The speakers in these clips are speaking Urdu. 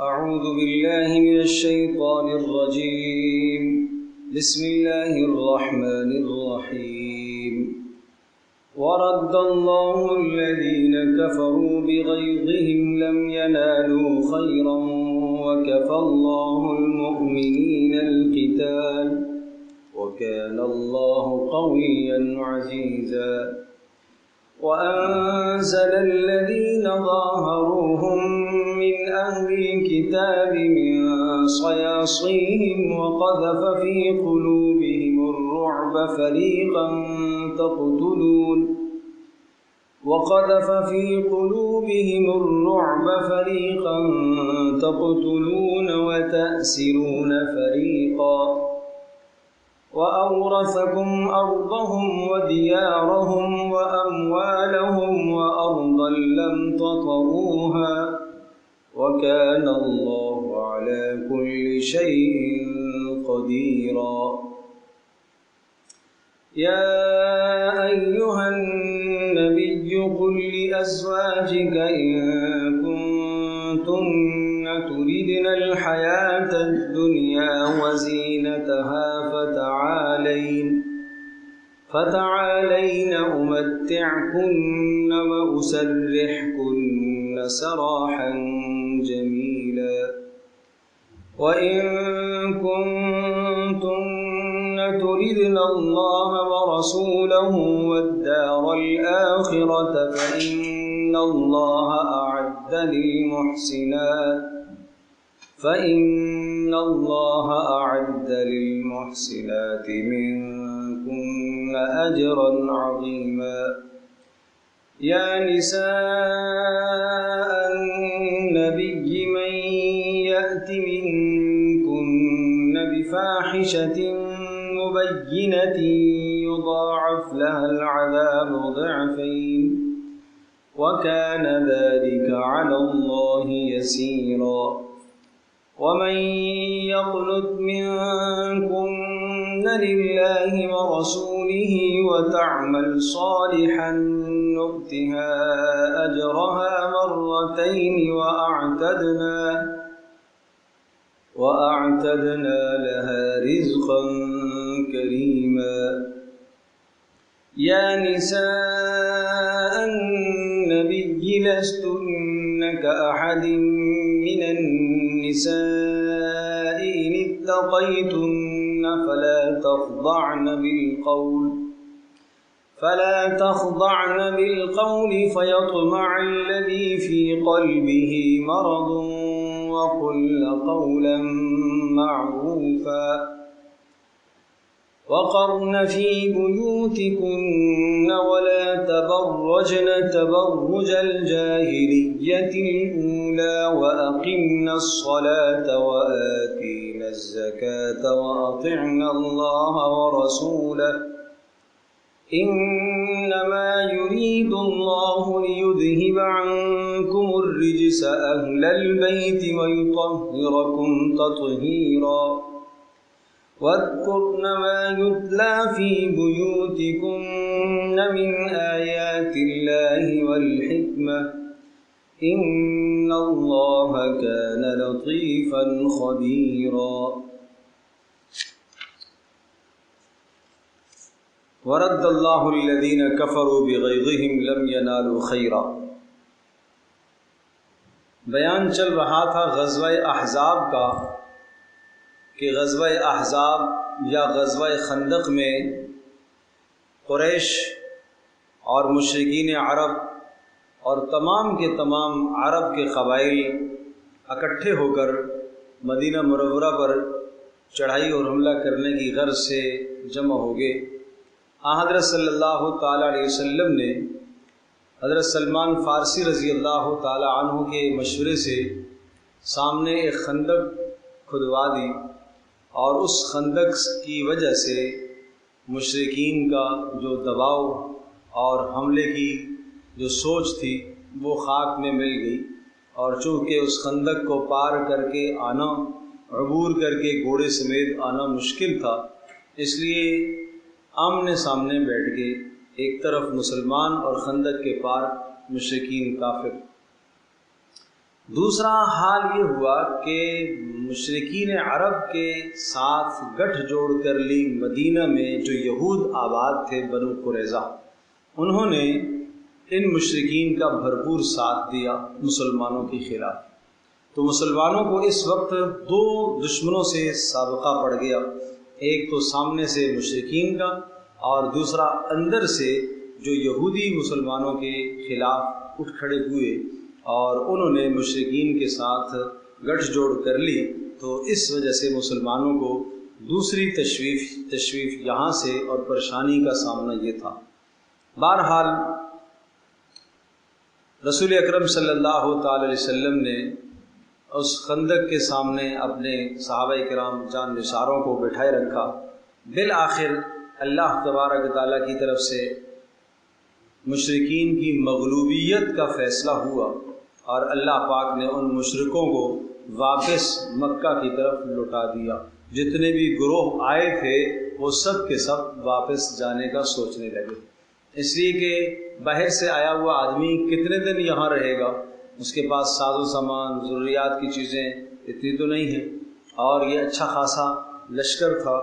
أعوذ بالله من الشيطان الرجيم. بسم الله الرحمن الرحيم. ورد الله الذين كفروا بغيظهم لم ينالوا خيرا وكفى الله المؤمنين القتال وكان الله قويا عزيزا. وأنزل الذين ظاهروهم من أهل الكتاب من صياصيهم وقذف في قلوبهم الرعب فريقا تقتلون وتأسرون فريقا وأورثكم أرضهم وديارهم وأموالهم وأرضا لم تطئوها وكان الله على كل شيء قديرا. يا أيها النبي قل لأزواجك إن كنتن تردن الحياة الدنيا وزينتها فتعالين أمتعكن وأسرحكن سراحا جميلا. وإن كنتن تردن الله ورسوله والدار الآخرة فإن الله أعد للمحسنات منكن أجرا عظيما. يا نساء النبي من يأت منكن بفاحشة مبينة يضاعف لها العذاب ضعفين وكان ذلك على الله يسيرا. ومن يقنت منكن لله ورسوله وتعمل صالحا نؤتها أجرها مرتين وأعتدنا لها رزقا كريما. يا نساء النبي لستن كأحد من النساء إن اتقيتن فلا تخضعن بالقول فيطمع الذي في قلبه مرض وقلن قولا معروفا. وقرن في بيوتكن ولا تبرجن تبرج الجاهلية الأولى وأقمن الصلاة وآتين الزكاة وأطعن الله ورسوله إنما يريد الله ليذهب عنكم الرجس أهل البيت ويطهركم تطهيرا. واذكرن ما يتلى في بيوتكن من آيات الله والحكمة إن الله كان لطيفا خبيرا. ورد اللہ الذین کفروا بغیظہم لم ینالوا خیرا. بیان چل رہا تھا غزوہ احزاب کا کہ غزوہ احزاب یا غزوہ خندق میں قریش اور مشرکین عرب اور تمام کے تمام عرب کے قبائل اکٹھے ہو کر مدینہ منورہ پر چڑھائی اور حملہ کرنے کی غرض سے جمع ہو گئے. حضرت صلی اللہ تعالیٰ علیہ وسلم نے حضرت سلمان فارسی رضی اللہ تعالیٰ عنہ کے مشورے سے سامنے ایک خندق کھدوا دی اور اس خندق کی وجہ سے مشرکین کا جو دباؤ اور حملے کی جو سوچ تھی وہ خاک میں مل گئی. اور چونکہ اس خندق کو پار کر کے آنا، عبور کر کے گھوڑے سمیت آنا مشکل تھا، اس لیے آمنے سامنے بیٹھ گئے، ایک طرف مسلمان اور خندق کے پار مشرکین کافر. دوسرا حال یہ ہوا کہ مشرکین عرب کے ساتھ گٹھ جوڑ کر لی مدینہ میں جو یہود آباد تھے بنو قریظہ، انہوں نے ان مشرکین کا بھرپور ساتھ دیا مسلمانوں کے خلاف۔ تو مسلمانوں کو اس وقت دو دشمنوں سے سابقہ پڑ گیا، ایک تو سامنے سے مشرکین کا اور دوسرا اندر سے جو یہودی مسلمانوں کے خلاف اٹھ کھڑے ہوئے اور انہوں نے مشرکین کے ساتھ گٹھ جوڑ کر لی۔ تو اس وجہ سے مسلمانوں کو دوسری تشویف یہاں سے اور پریشانی کا سامنا یہ تھا۔ بہرحال رسول اکرم صلی اللہ تعالی علیہ وسلم نے اس خندق کے سامنے اپنے صحابہ کرام جان نثاروں کو بٹھائے رکھا۔ بالآخر اللہ تبارک تعالیٰ کی طرف سے مشرکین کی مغلوبیت کا فیصلہ ہوا اور اللہ پاک نے ان مشرکوں کو واپس مکہ کی طرف لوٹا دیا۔ جتنے بھی گروہ آئے تھے وہ سب کے سب واپس جانے کا سوچنے لگے، اس لیے کہ باہر سے آیا ہوا آدمی کتنے دن یہاں رہے گا، اس کے پاس ساز و سامان ضروریات کی چیزیں اتنی تو نہیں ہیں، اور یہ اچھا خاصا لشکر تھا،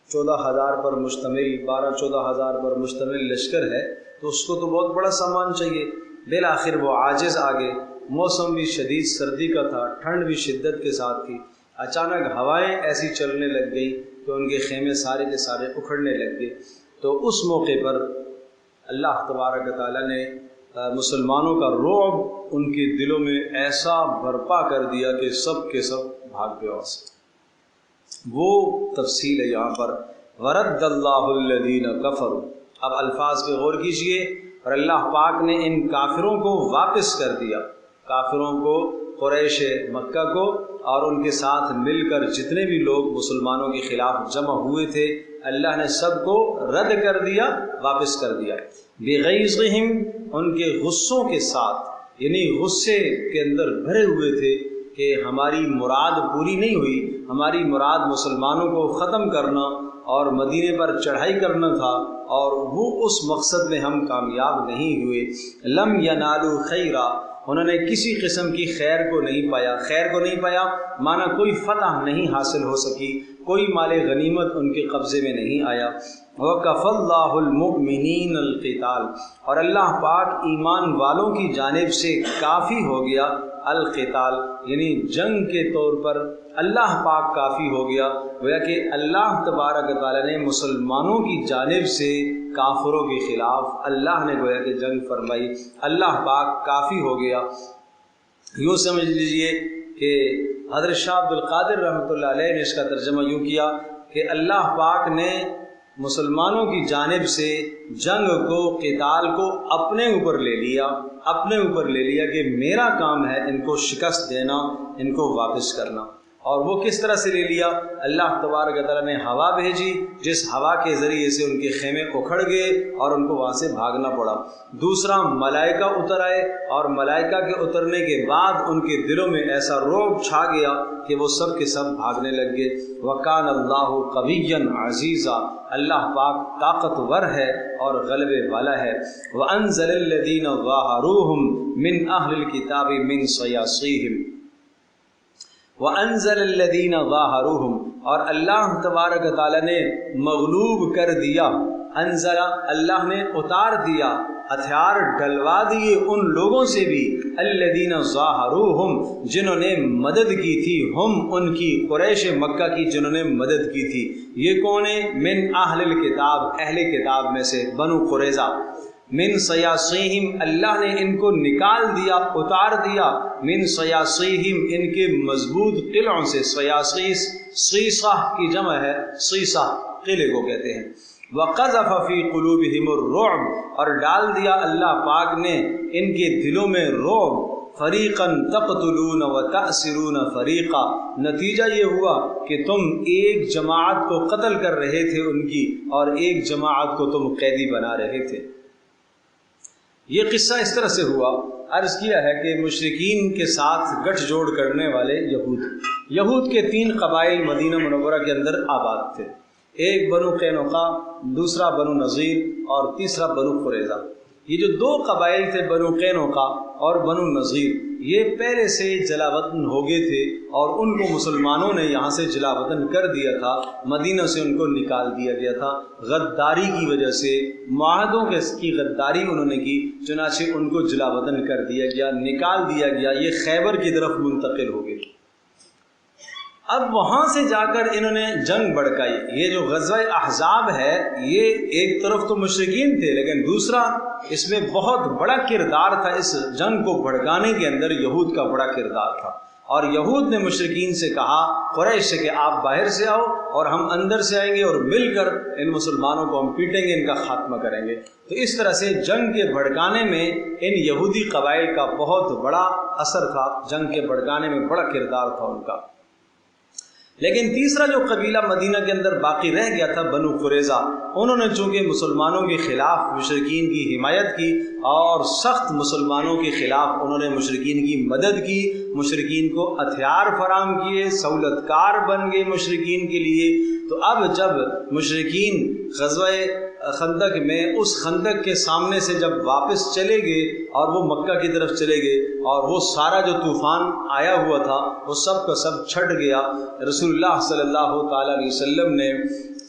14,000 پر مشتمل 12-14,000 پر مشتمل لشکر ہے، تو اس کو تو بہت بڑا سامان چاہیے۔ بالآخر وہ عاجز آگے، موسم بھی شدید سردی کا تھا، ٹھنڈ بھی شدت کے ساتھ تھی، اچانک ہوائیں ایسی چلنے لگ گئی کہ ان کے خیمے سارے کے سارے اکھڑنے لگ گئے۔ تو اس موقع پر اللہ تبارک تعالیٰ نے مسلمانوں کا رعب ان کے دلوں میں ایسا برپا کر دیا کہ سب کے سب بھاگ گئے وہاں سے۔ وہ تفصیل ہے یہاں پر، ورد اللہ الذین کفروا۔ اب الفاظ پہ غور کیجئے، اور اللہ پاک نے ان کافروں کو واپس کر دیا، کافروں کو، قریش مکہ کو، اور ان کے ساتھ مل کر جتنے بھی لوگ مسلمانوں کے خلاف جمع ہوئے تھے، اللہ نے سب کو رد کر دیا، واپس کر دیا۔ بغیظہم، ان کے غصوں کے ساتھ، یعنی غصے کے اندر بھرے ہوئے تھے کہ ہماری مراد پوری نہیں ہوئی، ہماری مراد مسلمانوں کو ختم کرنا اور مدینے پر چڑھائی کرنا تھا، اور وہ اس مقصد میں ہم کامیاب نہیں ہوئے۔ لم ینالوا خیرا، انہوں نے کسی قسم کی خیر کو نہیں پایا۔ خیر کو نہیں پایا مانا کوئی فتح نہیں حاصل ہو سکی، کوئی مال غنیمت ان کے قبضے میں نہیں آیا۔ وَكَفَى اللَّهُ الْمُؤْمِنِينَ الْقِتَالَ، اور اللہ پاک ایمان والوں کی جانب سے کافی ہو گیا، القتال یعنی جنگ کے طور پر اللہ پاک کافی ہو گیا۔ گویا کہ اللہ تبارک تعالیٰ نے مسلمانوں کی جانب سے کافروں کے خلاف اللہ نے گویا کہ جنگ فرمائی، اللہ پاک کافی ہو گیا۔ یوں سمجھ لیجئے کہ حضرت شاہ عبد القادر رحمۃ اللہ علیہ نے اس کا ترجمہ یوں کیا کہ اللہ پاک نے مسلمانوں کی جانب سے جنگ کو، قتال کو اپنے اوپر لے لیا، اپنے اوپر لے لیا کہ میرا کام ہے ان کو شکست دینا، ان کو واپس کرنا۔ اور وہ کس طرح سے لے لیا؟ اللہ تبارک تعالیٰ نے ہوا بھیجی، جس ہوا کے ذریعے سے ان کے خیمے اکھڑ گئے اور ان کو وہاں سے بھاگنا پڑا۔ دوسرا ملائکہ اتر آئے، اور ملائکہ کے اترنے کے بعد ان کے دلوں میں ایسا رعب چھا گیا کہ وہ سب کے سب بھاگنے لگ گئے۔ وَكَانَ اللَّهُ قَوِيًّا عَزِيزًا، اللہ پاک طاقتور ہے اور غلبے والا ہے۔ وَأَنزَلَ الَّذِينَ ظَاهَرُوهُم مِّنْ أَهْلِ الْكِتَابِ مِنْ صَيَاصِيهِمْ، وَأَنزَلَ الَّذِينَ ظَاهَرُوهُم، اور اللہ تبارک تعالیٰ نے مغلوب کر دیا، انزل اللہ نے اتار دیا، ہتھیار ڈلوا دیے ان لوگوں سے بھی، الذین ظاہروہم جنہوں نے مدد کی تھی، ہم ان کی، قریش مکہ کی جنہوں نے مدد کی تھی۔ یہ کون ہے؟ من اہل الکتاب، اہل کتاب میں سے بنو قریظہ۔ من سیاسیہم، اللہ نے ان کو نکال دیا، اتار دیا، من سیاسیہم ان کے مضبوط قلعوں سے۔ سیاسیس سیسہ کی جمع ہے، سیسہ قلعے کو کہتے ہیں۔ وَقَذَفَ فِي قُلُوبِهِمُ الرُّعْبَ، اور ڈال دیا اللہ پاک نے ان کے دلوں میں رعب۔ فَرِيقًا تَقْتُلُونَ وَتَأْسِرُونَ فَرِيقًا، نتیجہ یہ ہوا کہ تم ایک جماعت کو قتل کر رہے تھے ان کی، اور ایک جماعت کو تم قیدی بنا رہے تھے۔ یہ قصہ اس طرح سے ہوا، عرض کیا ہے کہ مشرکین کے ساتھ گٹھ جوڑ کرنے والے یہود کے 3 قبائل مدینہ منورہ کے اندر آباد تھے، ایک بنو قینقاع، دوسرا بنو نذیر، اور تیسرا بنو قریظہ۔ یہ جو دو قبائل تھے بنو قینقاع اور بنو نذیر، یہ پہلے سے جلا وطن ہو گئے تھے اور ان کو مسلمانوں نے یہاں سے جلا وطن کر دیا تھا، مدینہ سے ان کو نکال دیا گیا تھا غداری کی وجہ سے، معاہدوں کی غداری انہوں نے کی، چنانچہ ان کو جلا وطن کر دیا گیا، نکال دیا گیا، یہ خیبر کی طرف منتقل ہو گئے۔ اب وہاں سے جا کر انہوں نے جنگ بڑھکائی۔ یہ جو غزوہ احزاب ہے، یہ ایک طرف تو مشرکین تھے، لیکن دوسرا اس میں بہت بڑا کردار تھا، اس جنگ کو بھڑکانے کے اندر یہود کا بڑا کردار تھا، اور یہود نے مشرکین سے کہا، قریش سے، کہ آپ باہر سے آؤ اور ہم اندر سے آئیں گے اور مل کر ان مسلمانوں کو ہم پیٹیں گے، ان کا خاتمہ کریں گے۔ تو اس طرح سے جنگ کے بھڑکانے میں ان یہودی قبائل کا بہت بڑا اثر تھا، جنگ کے بھڑکانے میں بڑا کردار تھا ان کا۔ لیکن تیسرا جو قبیلہ مدینہ کے اندر باقی رہ گیا تھا، بنو قریظہ، انہوں نے چونکہ مسلمانوں کے خلاف مشرکین کی حمایت کی اور سخت مسلمانوں کے خلاف انہوں نے مشرکین کی مدد کی، مشرکین کو ہتھیار فراہم کیے، سہولت کار بن گئے مشرکین کے لیے۔ تو اب جب مشرکین غزوہ خندق میں اس خندق کے سامنے سے جب واپس چلے گئے اور وہ مکہ کی طرف چلے گئے، اور وہ سارا جو طوفان آیا ہوا تھا وہ سب کا سب چھٹ گیا، رسول اللہ صلی اللہ تعالیٰ علیہ وسلم نے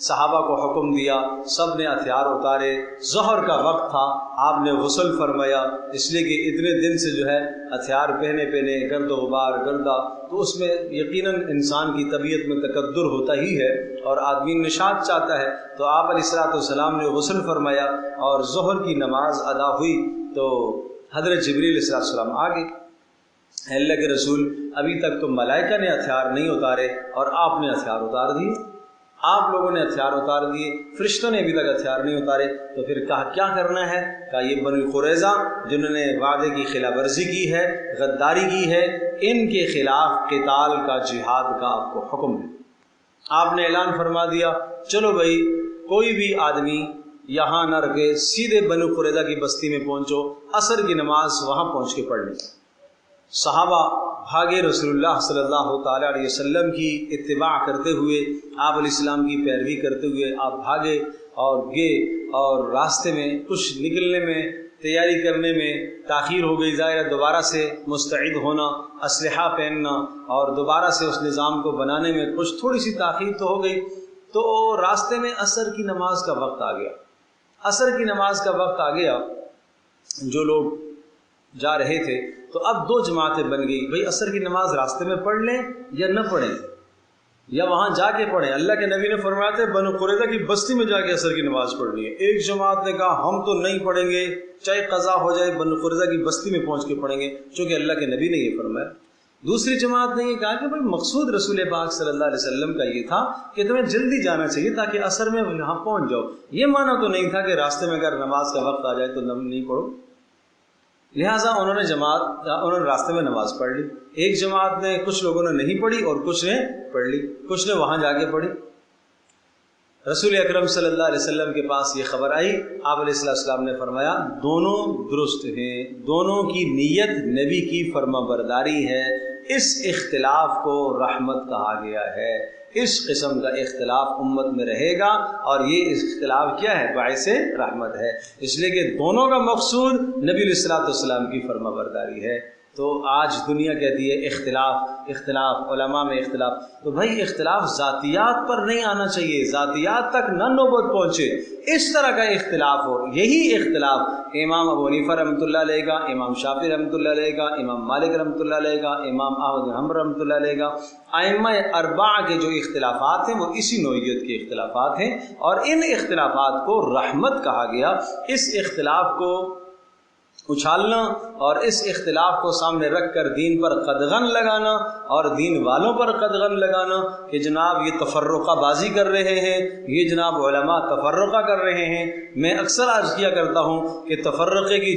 صحابہ کو حکم دیا، سب نے ہتھیار اتارے، ظہر کا وقت تھا، آپ نے غسل فرمایا، اس لیے کہ اتنے دن سے جو ہے ہتھیار پہنے گرد و غبار گردہ، تو اس میں یقیناً انسان کی طبیعت میں تکدر ہوتا ہی ہے اور آدمی نشاط چاہتا ہے۔ تو آپ علیہ الصلوۃ والسلام نے غسل فرمایا اور ظہر کی نماز ادا ہوئی تو حضرت جبریل علیہ السلام آ گئے۔ اللہ کے رسول، ابھی تک تو ملائکہ نے ہتھیار نہیں اتارے اور آپ نے ہتھیار اتار دیے، آپ لوگوں نے ہتھیار اتار دیے، فرشتوں نے ابھی تک ہتھیار نہیں اتارے۔ تو پھر کہا کیا کرنا ہے؟ کہا یہ بنو قریظہ جنہوں نے وعدے کی خلاف ورزی کی ہے، غداری کی ہے، ان کے خلاف قتال کا، جہاد کا آپ کو حکم ہے۔ آپ نے اعلان فرما دیا، چلو بھائی کوئی بھی آدمی یہاں نہ رکے، سیدھے بنو قریظہ کی بستی میں پہنچو، عصر کی نماز وہاں پہنچ کے پڑھ لیں۔ صحابہ بھاگے، رسول اللہ صلی اللہ تعالیٰ علیہ وسلم کی اتباع کرتے ہوئے، آپ علیہ السلام کی پیروی کرتے ہوئے آپ بھاگے اور گئے، اور راستے میں کچھ نکلنے میں، تیاری کرنے میں تاخیر ہو گئی، ظاہر دوبارہ سے مستعد ہونا، اسلحہ پہننا اور دوبارہ سے اس نظام کو بنانے میں کچھ تھوڑی سی تاخیر تو ہو گئی۔ تو راستے میں عصر کی نماز کا وقت آ گیا، عصر کی نماز کا وقت آ گیا، جو لوگ جا رہے تھے تو اب دو جماعتیں بن گئی، بھئی عصر کی نماز راستے میں پڑھ لیں یا نہ پڑھیں، یا وہاں جا کے پڑھیں۔ اللہ کے نبی نے فرمایا تھا بنو قریظہ کی بستی میں جا کے عصر کی نماز پڑھنی ہے۔ ایک جماعت نے کہا ہم تو نہیں پڑھیں گے، چاہے قضا ہو جائے، بنو قریظہ کی بستی میں پہنچ کے پڑھیں گے، چونکہ اللہ کے نبی نے یہ فرمایا۔ دوسری جماعت نے یہ کہا کہ بھائی مقصود رسول پاک صلی اللہ علیہ وسلم کا یہ تھا کہ تمہیں جلدی جانا چاہیے تاکہ عصر میں یہاں پہنچ جاؤ، یہ معنی تو نہیں تھا کہ راستے میں اگر نماز کا وقت آ جائے تو نہیں پڑھو۔ لہٰذا انہوں نے راستے میں نماز پڑھ لی۔ ایک جماعت نے، کچھ لوگوں نے نہیں پڑھی اور کچھ نے پڑھ لی، کچھ نے وہاں جا کے پڑھی۔ رسول اکرم صلی اللہ علیہ وسلم کے پاس یہ خبر آئی، آپ علیہ السلام نے فرمایا دونوں درست ہیں، دونوں کی نیت نبی کی فرما برداری ہے، اس اختلاف کو رحمت کہا گیا ہے۔ اس قسم کا اختلاف امت میں رہے گا اور یہ اختلاف کیا ہے؟ باعث رحمت ہے، اس لیے کہ دونوں کا مقصود نبی علیہ الصلوۃ والسلام کی فرما برداری ہے۔ تو آج دنیا کہتی ہے اختلاف، علماء میں اختلاف، تو بھائی اختلاف ذاتیات پر نہیں آنا چاہیے، ذاتیات تک نہ نوبت پہنچے، اس طرح کا اختلاف ہو۔ یہی اختلاف امام ابو حنیفہ رحمۃ اللہ علیہ کا، امام شافعی رحمۃ اللہ علیہ کا، امام مالک رحمۃ اللہ علیہ کا، امام احمد بن حنبل رحمۃ اللہ علیہ کا، ائمہ اربعہ کے جو اختلافات ہیں وہ اسی نوعیت کے اختلافات ہیں، اور ان اختلافات کو رحمت کہا گیا۔ اس اختلاف کو اچھالنا اور اس اختلاف کو سامنے رکھ کر دین پر قدغن لگانا اور دین والوں پر قدغن لگانا کہ جناب یہ تفرقہ بازی کر رہے ہیں، یہ جناب علماء تفرقہ کر رہے ہیں۔ میں اکثر عرض کیا کرتا ہوں کہ تفرقے کی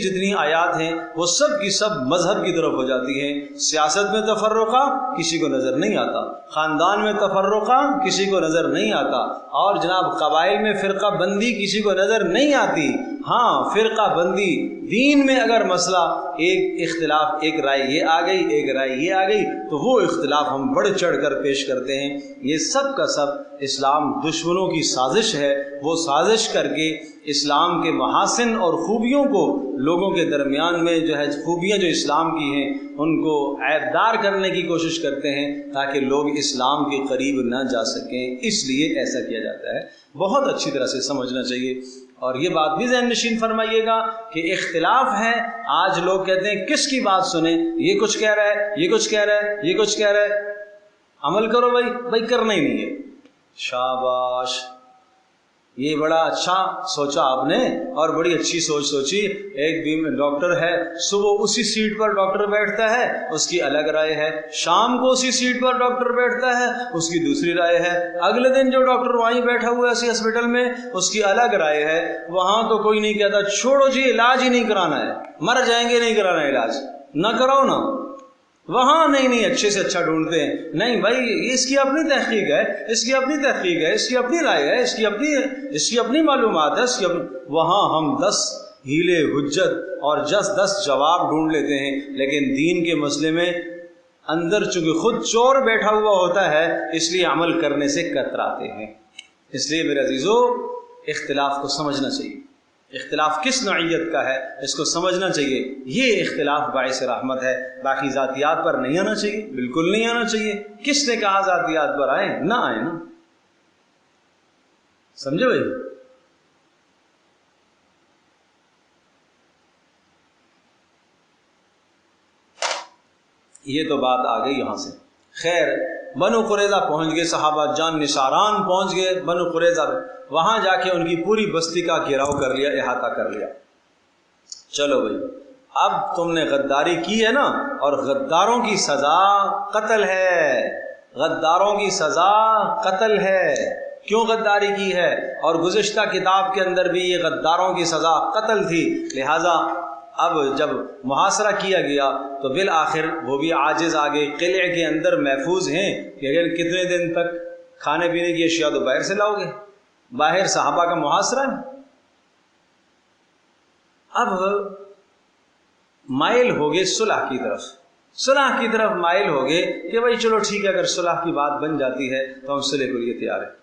جتنی آیات ہیں وہ سب کی سب مذہب کی طرف ہو جاتی ہیں۔ سیاست میں تفرقہ کسی کو نظر نہیں آتا، خاندان میں تفرقہ کسی کو نظر نہیں آتا، اور جناب قبائل میں فرقہ بندی کسی کو نظر نہیں آتی، ہاں فرقہ بندی دین میں اگر مسئلہ ایک اختلاف، ایک رائے یہ آ گئی، ایک رائے یہ آ گئی، تو وہ اختلاف ہم بڑھ چڑھ کر پیش کرتے ہیں۔ یہ سب کا سب اسلام دشمنوں کی سازش ہے، وہ سازش کر کے اسلام کے محاسن اور خوبیوں کو لوگوں کے درمیان میں جو ہے خوبیاں جو اسلام کی ہیں ان کو عیبدار کرنے کی کوشش کرتے ہیں تاکہ لوگ اسلام کے قریب نہ جا سکیں، اس لیے ایسا کیا جاتا ہے۔ بہت اچھی طرح سے سمجھنا چاہیے، اور یہ بات بھی ذہن نشین فرمائیے گا کہ اختلاف ہے۔ آج لوگ کہتے ہیں کس کی بات سنیں، یہ کچھ کہہ رہا ہے، یہ کچھ کہہ رہا ہے، یہ کچھ کہہ رہا ہے، عمل کرو بھائی کرنا ہی نہیں ہے۔ شاباش، یہ بڑا اچھا سوچا آپ نے اور بڑی اچھی سوچ سوچی۔ ایک ڈاکٹر ہے، صبح اسی سیٹ پر ڈاکٹر بیٹھتا ہے، اس کی الگ رائے ہے، شام کو اسی سیٹ پر ڈاکٹر بیٹھتا ہے، اس کی دوسری رائے ہے، اگلے دن جو ڈاکٹر وہیں بیٹھا ہوا ہے اسی ہاسپٹل میں اس کی الگ رائے ہے۔ وہاں تو کوئی نہیں کہتا چھوڑو جی علاج ہی نہیں کرانا ہے، مر جائیں گے نہیں کرانا علاج، نہ کراؤ نا۔ وہاں نہیں اچھے سے اچھا ڈھونڈتے ہیں، نہیں بھائی یہ اس کی اپنی تحقیق ہے، اس کی اپنی تحقیق ہے، اس کی اپنی رائے ہے، اس کی اپنی معلومات ہے، وہاں ہم 10 ہیلے حجت اور 10 جواب ڈھونڈ لیتے ہیں، لیکن دین کے مسئلے میں اندر چونکہ خود چور بیٹھا ہوا ہوتا ہے اس لیے عمل کرنے سے کتراتے ہیں۔ اس لیے میرے عزیزو اختلاف کو سمجھنا چاہیے، اختلاف کس نوعیت کا ہے اس کو سمجھنا چاہیے۔ یہ اختلاف باعث رحمت ہے، باقی ذاتیات پر نہیں آنا چاہیے، بالکل نہیں آنا چاہیے۔ کس نے کہا ذاتیات پر آئیں؟ نہ آئیں نا، سمجھے بھائی؟ یہ تو بات آ گئی یہاں سے۔ خیر بنو قریظہ پہنچ گئے، صحابہ جان نثاران پہنچ گئے بنو قریظہ، وہاں جا کے ان کی پوری بستی کا گھیراؤ کر لیا، احاطہ کر لیا۔ چلو بھائی اب تم نے غداری کی ہے نا، اور غداروں کی سزا قتل ہے، غداروں کی سزا قتل ہے۔ کیوں غداری کی ہے؟ اور گزشتہ کتاب کے اندر بھی یہ غداروں کی سزا قتل تھی، لہٰذا اب جب محاصرہ کیا گیا تو بالآخر وہ بھی عاجز آگے، قلعے کے اندر محفوظ ہیں کہ اگر کتنے دن تک کھانے پینے کی اشیاء تو باہر سے لاؤ گے، باہر صحابہ کا محاصرہ ہے۔ اب مائل ہو گئے صلح کی طرف، صلح کی طرف مائل ہو گئے کہ بھائی چلو ٹھیک ہے، اگر صلح کی بات بن جاتی ہے تو ہم صلح کے لیے تیار ہیں۔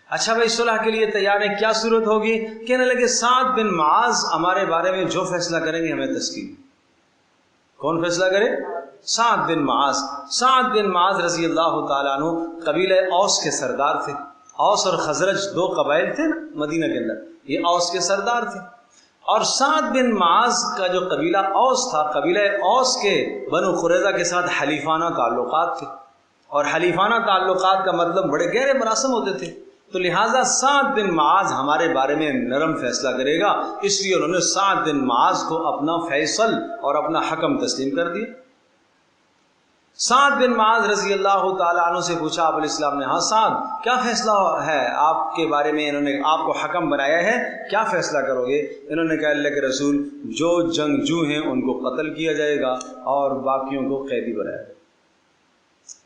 اچھا بھائی صلح کے لیے تیار ہیں، کیا صورت ہوگی؟ کہنے لگے سعد بن معاذ ہمارے بارے میں جو فیصلہ کریں گے ہمیں تسلیم۔ کون فیصلہ کرے؟ سعد بن معاذ۔ سعد بن معاذ رضی اللہ تعالیٰ عنہ قبیلہ اوس کے سردار تھے۔ اوس اور خزرج 2 قبائل تھے نا مدینہ کے اندر، یہ اوس کے سردار تھے۔ اور سعد بن معاذ کا جو قبیلہ اوس تھا، قبیلہ اوس کے بنو قریظہ کے ساتھ حلیفانہ تعلقات تھے، اور حلیفانہ تعلقات کا مطلب بڑے گہرے مراسم ہوتے تھے، تو لہٰذا سعد بن معاذ ہمارے بارے میں نرم فیصلہ کرے گا، اس لیے انہوں نے سعد بن معاذ کو اپنا فیصل اور اپنا حکم تسلیم کر دیا۔ سعد بن معاذ رضی اللہ تعالیٰ عنہ سے پوچھا آپ علیہ السلام نے، ہاں سعد کیا فیصلہ ہے آپ کے بارے میں؟ انہوں نے آپ کو حکم بنایا ہے، کیا فیصلہ کرو گے؟ انہوں نے کہا اللہ کے رسول جو جنگجو ہیں ان کو قتل کیا جائے گا اور باقیوں کو قیدی بنایا جائے گا۔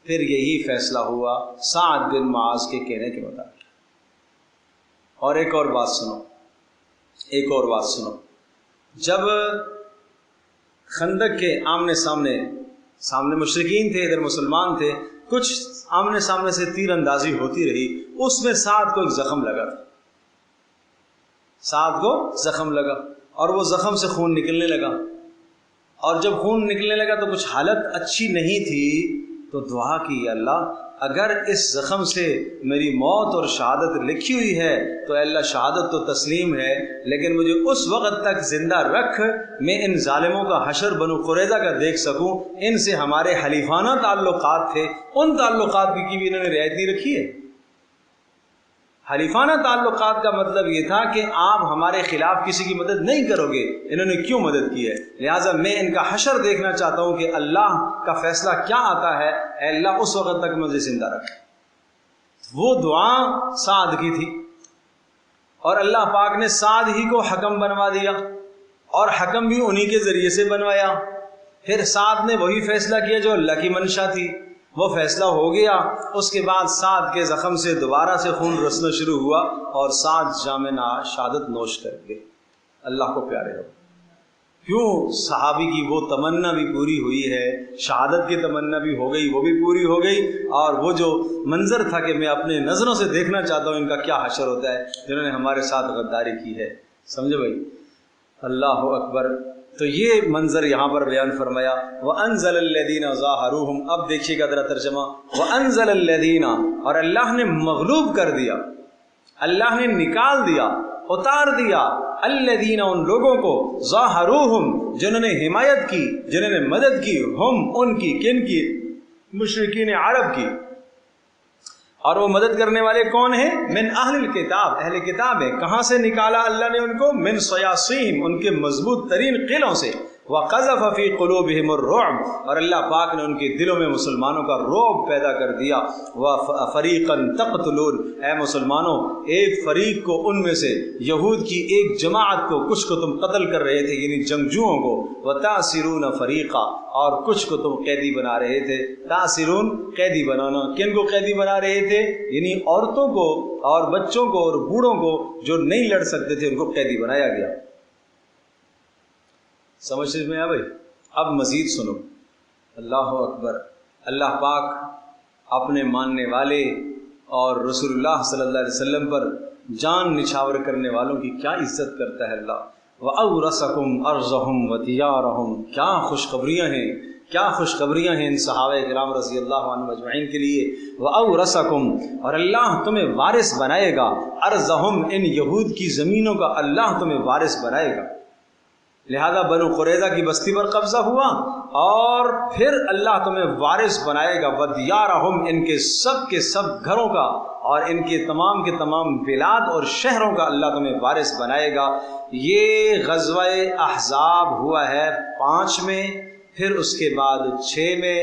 پھر یہی فیصلہ ہوا سعد بن معاذ کے کہنے کے مطابق۔ اور ایک اور بات سنو، ایک اور بات سنو، جب خندق کے آمنے سامنے مشرکین تھے، ادھر مسلمان تھے، کچھ آمنے سامنے سے تیر اندازی ہوتی رہی، اس میں سعد کو ایک زخم لگا، سعد کو زخم لگا اور وہ زخم سے خون نکلنے لگا، اور جب خون نکلنے لگا تو کچھ حالت اچھی نہیں تھی، تو دعا کی یا اللہ اگر اس زخم سے میری موت اور شہادت لکھی ہوئی ہے تو اے اللہ شہادت تو تسلیم ہے، لیکن مجھے اس وقت تک زندہ رکھ میں ان ظالموں کا حشر بنو قریظہ کا دیکھ سکوں۔ ان سے ہمارے حلیفانہ تعلقات تھے، ان تعلقات کی بھی انہوں نے رعایت نہیں رکھی ہے۔ حلیفانہ تعلقات کا مطلب یہ تھا کہ آپ ہمارے خلاف کسی کی مدد نہیں کرو گے، انہوں نے کیوں مدد کی ہے؟ لہٰذا میں ان کا حشر دیکھنا چاہتا ہوں کہ اللہ کا فیصلہ کیا آتا ہے، اے اللہ اس وقت تک مجھے زندہ رکھ۔ وہ دعا سعد کی تھی، اور اللہ پاک نے سعد ہی کو حکم بنوا دیا، اور حکم بھی انہی کے ذریعے سے بنوایا۔ پھر سعد نے وہی فیصلہ کیا جو اللہ کی منشا تھی، وہ فیصلہ ہو گیا۔ اس کے بعد سعد کے زخم سے دوبارہ سے خون رسنا شروع ہوا اور سعد جام شہادت نوش کر گئے۔ اللہ کو پیارے ہو. کیوں صحابی کی وہ تمنا بھی پوری ہوئی ہے, شہادت کی تمنا بھی ہو گئی, وہ بھی پوری ہو گئی, اور وہ جو منظر تھا کہ میں اپنے نظروں سے دیکھنا چاہتا ہوں ان کا کیا حشر ہوتا ہے جنہوں نے ہمارے ساتھ غداری کی ہے. سمجھو بھائی, اللہ اکبر. تو یہ منظر یہاں پر بیان فرمایا. وَأَنزَلَ الَّذِينَ ظَاهَرُوهُمْ, اب دیکھیے گا ذرا ترجمہ. وَأَنزَلَ الَّذِينَ, اور اللہ نے مغلوب کر دیا, اللہ نے نکال دیا, اتار دیا, الذین, ان لوگوں کو, ظاہروہم, جنہوں نے حمایت کی, جنہوں نے مدد کی, ہم, ان کی, کن کی, مشرکین عرب کی. اور وہ مدد کرنے والے کون ہیں؟ من اہل الکتاب, اہل کتاب ہیں. کہاں سے نکالا اللہ نے ان کو؟ من صیاصیہم, ان کے مضبوط ترین قلعوں سے. وقذف فی قلوبہم الرعب, اور اللہ پاک نے ان کے دلوں میں مسلمانوں کا رعب پیدا کر دیا. وفریقا تقتلون, اے مسلمانوں ایک فریق کو ان میں سے, یہود کی ایک جماعت کو, کچھ کو تم قتل کر رہے تھے یعنی جنگجوؤں کو. وتاسرون فریقا, اور کچھ کو تم قیدی بنا رہے تھے. تاسرون, قیدی بنانا. کن کو قیدی بنا رہے تھے؟ یعنی عورتوں کو اور بچوں کو اور بوڑھوں کو جو نہیں لڑ سکتے تھے ان کو قیدی بنایا گیا. سمجھ میں آیا بھائی؟ اب مزید سنو. اللہ اکبر. اللہ پاک اپنے ماننے والے اور رسول اللہ صلی اللہ علیہ وسلم پر جان نچھاور کرنے والوں کی کیا عزت کرتا ہے اللہ. وَأَوْرَثَكُمْ أَرْضَهُمْ وَدِيَارَهُمْ, کیا خوشخبریاں ہیں, کیا خوشخبریاں ہیں ان صحابہ کرام رضی اللہ عنہم اجمعین کے لیے. وَأَوْرَثَكُمْ, اور اللہ تمہیں وارث بنائے گا, أَرْضَهُمْ, ان یہود کی زمینوں کا اللہ تمہیں وارث بنائے گا. لہذا بنو قریظہ کی بستی پر قبضہ ہوا, اور پھر اللہ تمہیں وارث بنائے گا. وَدِيَارَهُمْ, ان کے سب گھروں کا اور ان کے تمام بلاد اور شہروں کا اللہ تمہیں وارث بنائے گا. یہ غزوہ احزاب ہوا ہے 5 میں, پھر اس کے بعد 6 میں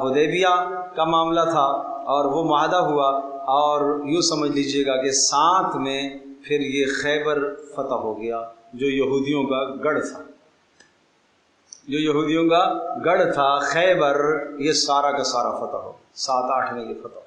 حدیبیہ کا معاملہ تھا اور وہ معاہدہ ہوا, اور یوں سمجھ لیجئے گا کہ 7 میں پھر یہ خیبر فتح ہو گیا, جو یہودیوں کا گڑھ تھا, جو یہودیوں کا گڑھ تھا خیبر, یہ سارا کا سارا فتح ہو. 7-8 میں یہ فتح.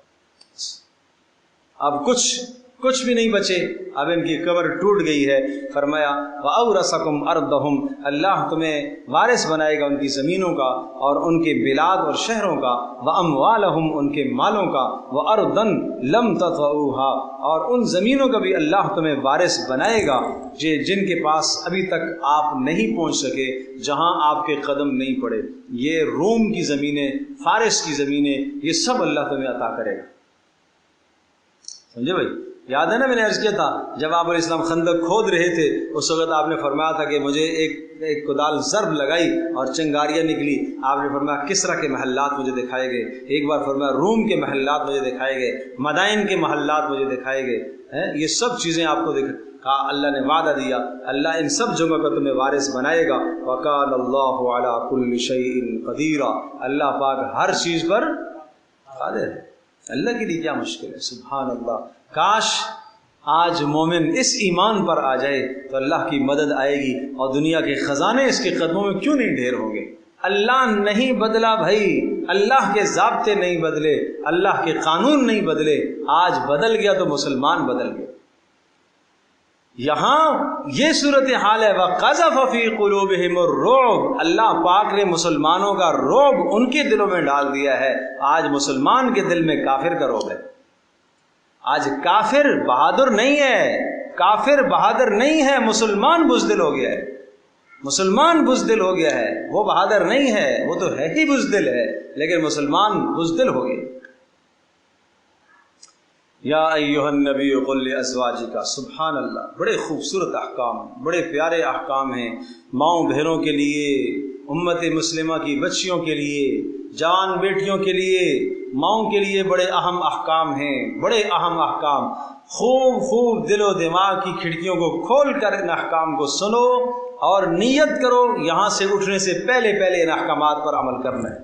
اب کچھ بھی نہیں بچے, اب ان کی قبر ٹوٹ گئی ہے. فرمایا وَأَوْرَثَكُمْ أَرْضَهُمْ, اللہ تمہیں وارث بنائے گا ان کی زمینوں کا اور ان کے بلاد اور شہروں کا. وَأَمْوَالَهُمْ, ان کے مالوں کا. وَأَرْضًا لَمْ تَطَئُوهَا, اور ان زمینوں کا بھی اللہ تمہیں وارث بنائے گا جن کے پاس ابھی تک آپ نہیں پہنچ سکے, جہاں آپ کے قدم نہیں پڑے. یہ روم کی زمینیں, فارس کی زمینیں, یہ سب اللہ تمہیں عطا کرے گا. سمجھے بھائی؟ یاد ہے نا میں نے عرض کیا تھا جب آپ علیہ السلام خندق کھود رہے تھے, اس وقت آپ نے فرمایا تھا کہ مجھے ایک کدال ضرب لگائی اور چنگاریاں نکلی. آپ نے فرمایا کسرا کے محلات مجھے دکھائے گئے, ایک بار فرمایا روم کے محلات مجھے دکھائے گئے, مدائن کے محلات مجھے دکھائے گئے. یہ سب چیزیں آپ کو کہا, اللہ نے وعدہ دیا, اللہ ان سب جگہوں کا تمہیں وارث بنائے گا. وَقَالَ اللَّهُ عَلَىٰ كُلِّ شَيْءٍ قَدِيرًا, اللہ پاک ہر چیز پر قادر ہے. اللہ کے لیے کیا مشکل ہے. سبحان اللہ. کاش آج مومن اس ایمان پر آ جائے تو اللہ کی مدد آئے گی, اور دنیا کے خزانے اس کے قدموں میں کیوں نہیں ڈھیر ہوں گے. اللہ نہیں بدلا بھائی, اللہ کے ضابطے نہیں بدلے, اللہ کے قانون نہیں بدلے. آج بدل گیا تو مسلمان بدل گئے. یہاں یہ صورتحال ہے. وَقَذَفَ فِي قُلُوبِهِمُ الرُّعْبَ, اللہ پاک نے مسلمانوں کا رعب ان کے دلوں میں ڈال دیا ہے. آج مسلمان کے دل میں کافر کا رعب ہے. آج کافر بہادر نہیں ہے, کافر بہادر نہیں ہے, مسلمان بزدل ہو گیا ہے. مسلمان بزدل ہو گیا ہے, وہ بہادر نہیں ہے, وہ تو ہے ہی بزدل ہے, لیکن مسلمان بزدل ہو گئے. یا ایھا النبی قل لازواجک, سبحان اللہ, بڑے خوبصورت احکام, بڑے پیارے احکام ہیں ماؤں بہنوں کے لیے, امت مسلمہ کی بچیوں کے لیے, جوان بیٹیوں کے لیے, ماؤں کے لیے بڑے اہم احکام ہیں, بڑے اہم احکام. خوب دل و دماغ کی کھڑکیوں کو کھول کر ان احکام کو سنو اور نیت کرو یہاں سے اٹھنے سے پہلے ان احکامات پر عمل کرنا ہے.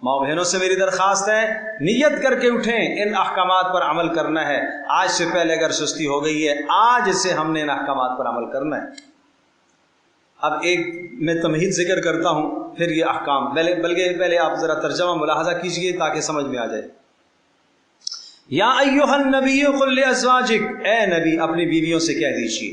ماں بہنوں سے میری درخواست ہے, نیت کر کے اٹھیں, ان احکامات پر عمل کرنا ہے. آج سے پہلے اگر سستی ہو گئی ہے, آج سے ہم نے ان احکامات پر عمل کرنا ہے. اب ایک میں تمہید ذکر کرتا ہوں, پھر یہ احکام, بلکہ پہلے آپ ذرا ترجمہ ملاحظہ کیجئے تاکہ سمجھ میں آ جائے. یا ایھا النبی قل لازواجک, اے نبی اپنی بیویوں سے کہہ دیجئے,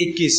21।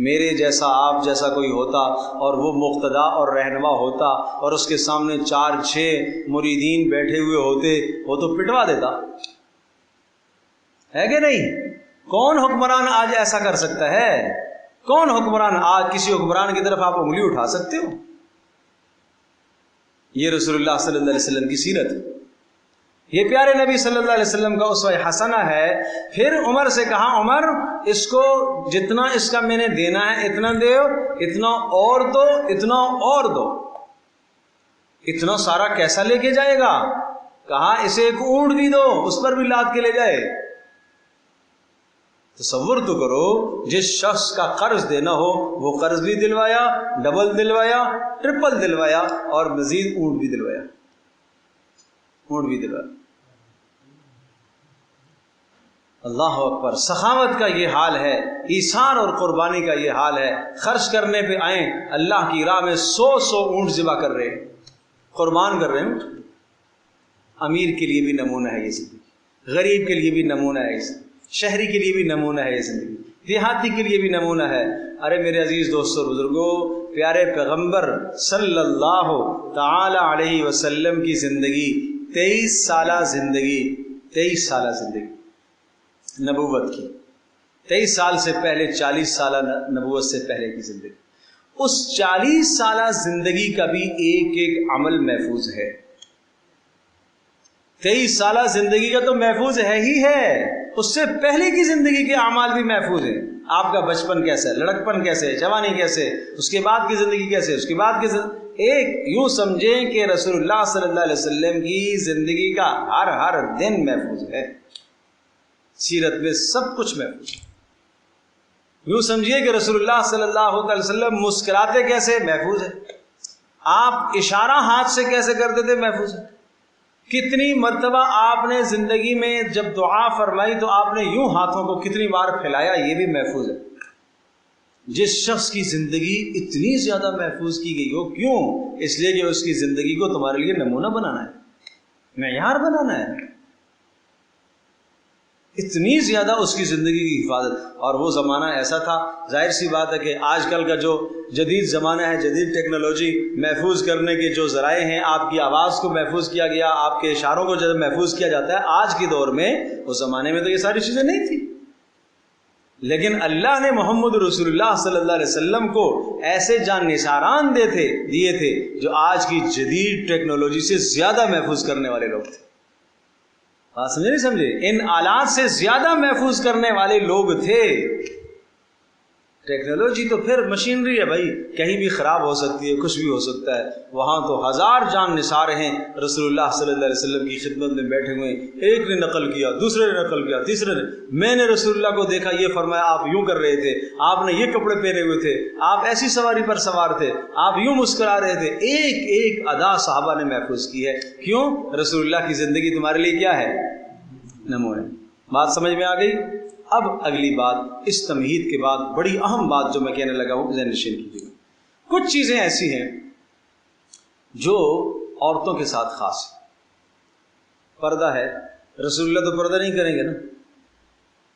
میرے جیسا آپ جیسا کوئی ہوتا اور وہ مقتدا اور رہنما ہوتا اور اس کے سامنے 4-6 مریدین بیٹھے ہوئے ہوتے، وہ تو پٹوا دیتا ہے کہ نہیں؟ کون حکمران آج ایسا کر سکتا ہے؟ کون حکمران آج کسی حکمران کی طرف آپ انگلی اٹھا سکتے ہو؟ یہ رسول اللہ صلی اللہ علیہ وسلم کی سیرت، یہ پیارے نبی صلی اللہ علیہ وسلم کا اسوہ حسنہ ہے۔ پھر عمر سے کہا، عمر اس کو جتنا اس کا میں نے دینا ہے اتنا دو، اتنا اور دو، اتنا اور دو۔ اتنا سارا کیسا لے کے جائے گا؟ کہا اسے ایک اونٹ بھی دو، اس پر بھی لاد کے لے جائے۔ تصور تو کرو، جس شخص کا قرض دینا ہو وہ قرض بھی دلوایا، ڈبل دلوایا، ٹرپل دلوایا، اور مزید اونٹ بھی دلوایا، اونٹ بھی دلوایا۔ اللہ اکبر! سخاوت کا یہ حال ہے، ایثار اور قربانی کا یہ حال ہے۔ خرچ کرنے پہ آئیں، اللہ کی راہ میں 100 اونٹ ذبح کر رہے ہیں، قربان کر رہے ہیں۔ امیر کے لیے بھی نمونہ ہے یہ زندگی، غریب کے لیے بھی نمونہ ہے یہ زندگی، شہری کے لیے بھی نمونہ ہے یہ زندگی، دیہاتی کے لیے بھی نمونہ ہے۔ ارے میرے عزیز دوستو بزرگوں، پیارے پیغمبر صلی اللہ تعالی علیہ وسلم کی زندگی 23 سالہ زندگی، 23 سالہ زندگی نبوت کی، 23 سال سے پہلے 40 سالہ نبوت سے پہلے کی زندگی، اس 40 سالہ زندگی کا بھی ایک ایک عمل محفوظ ہے۔ 23 سالہ زندگی کا تو محفوظ ہے ہی ہے، اس سے پہلے کی زندگی کے اعمال بھی محفوظ ہیں۔ آپ کا بچپن کیسا ہے، لڑکپن کیسے ہے، جوانی کیسے ہے، اس کے بعد کی زندگی کیسے ہے، اس کے بعد کی ایک یوں سمجھیں کہ رسول اللہ صلی اللہ علیہ وسلم کی زندگی کا ہر دن محفوظ ہے، سیرت میں سب کچھ محفوظ ہے۔ یوں سمجھیے کہ رسول اللہ صلی اللہ علیہ وسلم مسکراتے کیسے، محفوظ ہے۔ آپ اشارہ ہاتھ سے کیسے کرتے تھے، محفوظ ہے۔ کتنی مرتبہ آپ نے زندگی میں جب دعا فرمائی تو آپ نے یوں ہاتھوں کو کتنی بار پھیلایا، یہ بھی محفوظ ہے۔ جس شخص کی زندگی اتنی زیادہ محفوظ کی گئی ہو، کیوں؟ اس لیے کہ اس کی زندگی کو تمہارے لیے نمونہ بنانا ہے، معیار بنانا ہے، اتنی زیادہ اس کی زندگی کی حفاظت۔ اور وہ زمانہ ایسا تھا، ظاہر سی بات ہے کہ آج کل کا جو جدید زمانہ ہے، جدید ٹیکنالوجی، محفوظ کرنے کے جو ذرائع ہیں، آپ کی آواز کو محفوظ کیا گیا، آپ کے اشاروں کو جب محفوظ کیا جاتا ہے، آج کے دور میں، اس زمانے میں تو یہ ساری چیزیں نہیں تھی، لیکن اللہ نے محمد رسول اللہ صلی اللہ علیہ وسلم کو ایسے جان نثاران دیے تھے جو آج کی جدید ٹیکنالوجی سے زیادہ محفوظ کرنے والے لوگ تھے۔ بات سمجھے نہیں سمجھے؟ ان آلات سے زیادہ محفوظ کرنے والے لوگ تھے۔ ٹیکنالوجی تو پھر مشینری ہے بھائی، کہیں بھی خراب ہو سکتی ہے، کچھ بھی ہو سکتا ہے، وہاں تو 1000 جان نثار ہیں رسول اللہ صلی اللہ علیہ وسلم کی خدمت میں بیٹھے ہوئے، ایک نے نقل کیا، دوسرے نے نقل کیا، تیسرے نے، میں نے رسول اللہ کو دیکھا، یہ فرمایا، آپ یوں کر رہے تھے، آپ نے یہ کپڑے پہنے ہوئے تھے، آپ ایسی سواری پر سوار تھے، آپ یوں مسکرا رہے تھے۔ ایک ایک ادا صحابہ نے محفوظ کی ہے۔ کیوں؟ رسول اللہ کی زندگی تمہارے لیے کیا ہے؟ نمونہ۔ بات سمجھ میں آ گئی؟ اب اگلی بات، اس تمہید کے بعد بڑی اہم بات جو میں کہنے لگا ہوں، ذہن نشین کیجیے گا۔ کچھ چیزیں ایسی ہیں جو عورتوں کے ساتھ خاص ہے۔ پردہ ہے، رسول اللہ تو پردہ نہیں کریں گے نا،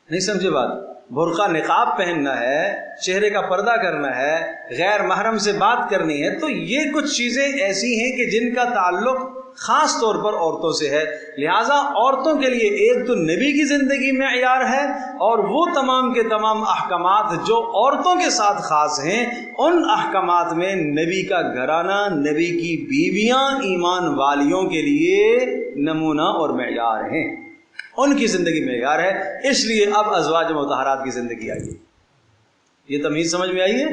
نہیں سمجھے بات؟ برقع نقاب پہننا ہے، چہرے کا پردہ کرنا ہے، غیر محرم سے بات کرنی ہے، تو یہ کچھ چیزیں ایسی ہیں کہ جن کا تعلق خاص طور پر عورتوں سے ہے۔ لہٰذا عورتوں کے لیے ایک تو نبی کی زندگی میں معیار ہے، اور وہ تمام کے تمام احکامات جو عورتوں کے ساتھ خاص ہیں، ان احکامات میں نبی کا گھرانہ، نبی کی بیویاں ایمان والیوں کے لیے نمونہ اور معیار ہیں، ان کی زندگی معیار ہے۔ اس لیے اب ازواج مطہرات کی زندگی آئی۔ یہ تمیز سمجھ میں آئی ہے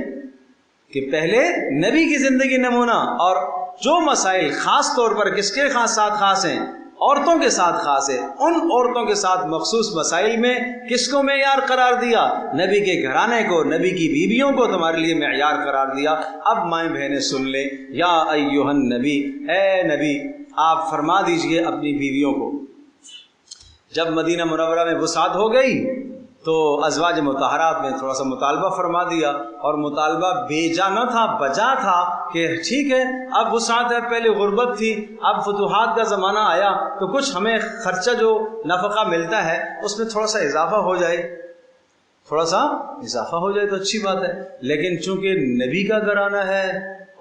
کہ پہلے نبی کی زندگی نمونہ، اور جو مسائل خاص طور پر کس کے ساتھ خاص ہیں؟ عورتوں کے ساتھ خاص ہے۔ ان عورتوں کے ساتھ مخصوص مسائل میں کس کو معیار قرار دیا؟ نبی کے گھرانے کو، نبی کی بیویوں کو تمہارے لیے معیار قرار دیا۔ اب مائیں بہنیں سن لیں، یا ایھا النبی، اے نبی، آپ فرما دیجئے اپنی بیویوں کو، جب مدینہ منورہ میں وسعت ہو گئی تو ازواج مطہرات میں تھوڑا سا مطالبہ فرما دیا، اور مطالبہ بیجا نہ تھا، بجا تھا کہ ٹھیک ہے اب وسعت ہے، پہلے غربت تھی، اب فتوحات کا زمانہ آیا تو کچھ ہمیں خرچہ جو نفقہ ملتا ہے اس میں تھوڑا سا اضافہ ہو جائے۔ تھوڑا سا اضافہ ہو جائے تو اچھی بات ہے، لیکن چونکہ نبی کا گھرانہ ہے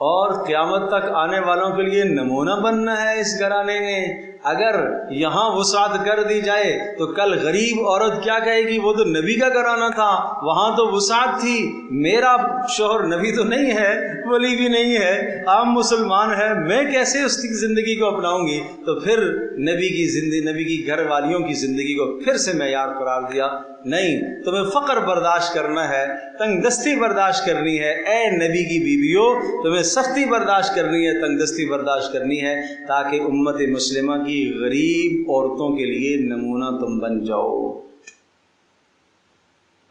اور قیامت تک آنے والوں کے لیے نمونہ بننا ہے اس گھرانے میں، اگر یہاں وسعت کر دی جائے تو کل غریب عورت کیا کہے گی وہ تو نبی کا گھرانہ تھا، وہاں تو وسعت تھی، میرا شوہر نبی تو نہیں ہے، ولی بھی نہیں ہے، عام مسلمان ہے، میں کیسے اس کی زندگی کو اپناؤں گی؟ تو پھر نبی کی زندگی، نبی کی گھر والیوں کی زندگی کو پھر سے معیار قرار دیا، نہیں تمہیں فقر برداشت کرنا ہے، تنگ دستی برداشت کرنی ہے، اے نبی کی بیویوں تمہیں سختی برداشت کرنی ہے، تنگ دستی برداشت کرنی ہے، تاکہ امت مسلمہ کی غریب عورتوں کے لیے نمونہ تم بن جاؤ۔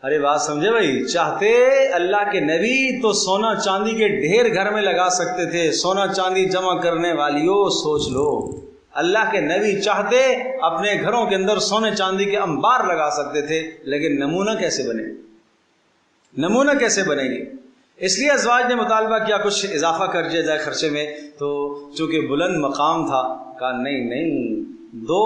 ارے بات سمجھے بھائی، چاہتے اللہ کے نبی تو سونا چاندی کے ڈھیر گھر میں لگا سکتے تھے، سونا چاندی جمع کرنے والیوں سوچ لو، اللہ کے نبی چاہتے اپنے گھروں کے اندر سونے چاندی کے انبار لگا سکتے تھے، لیکن نمونہ کیسے بنے؟ نمونہ کیسے بنے گی؟ اس لیے ازواج نے مطالبہ کیا کچھ اضافہ کر دیا جائے خرچے میں، تو چونکہ بلند مقام تھا کہا نہیں، دو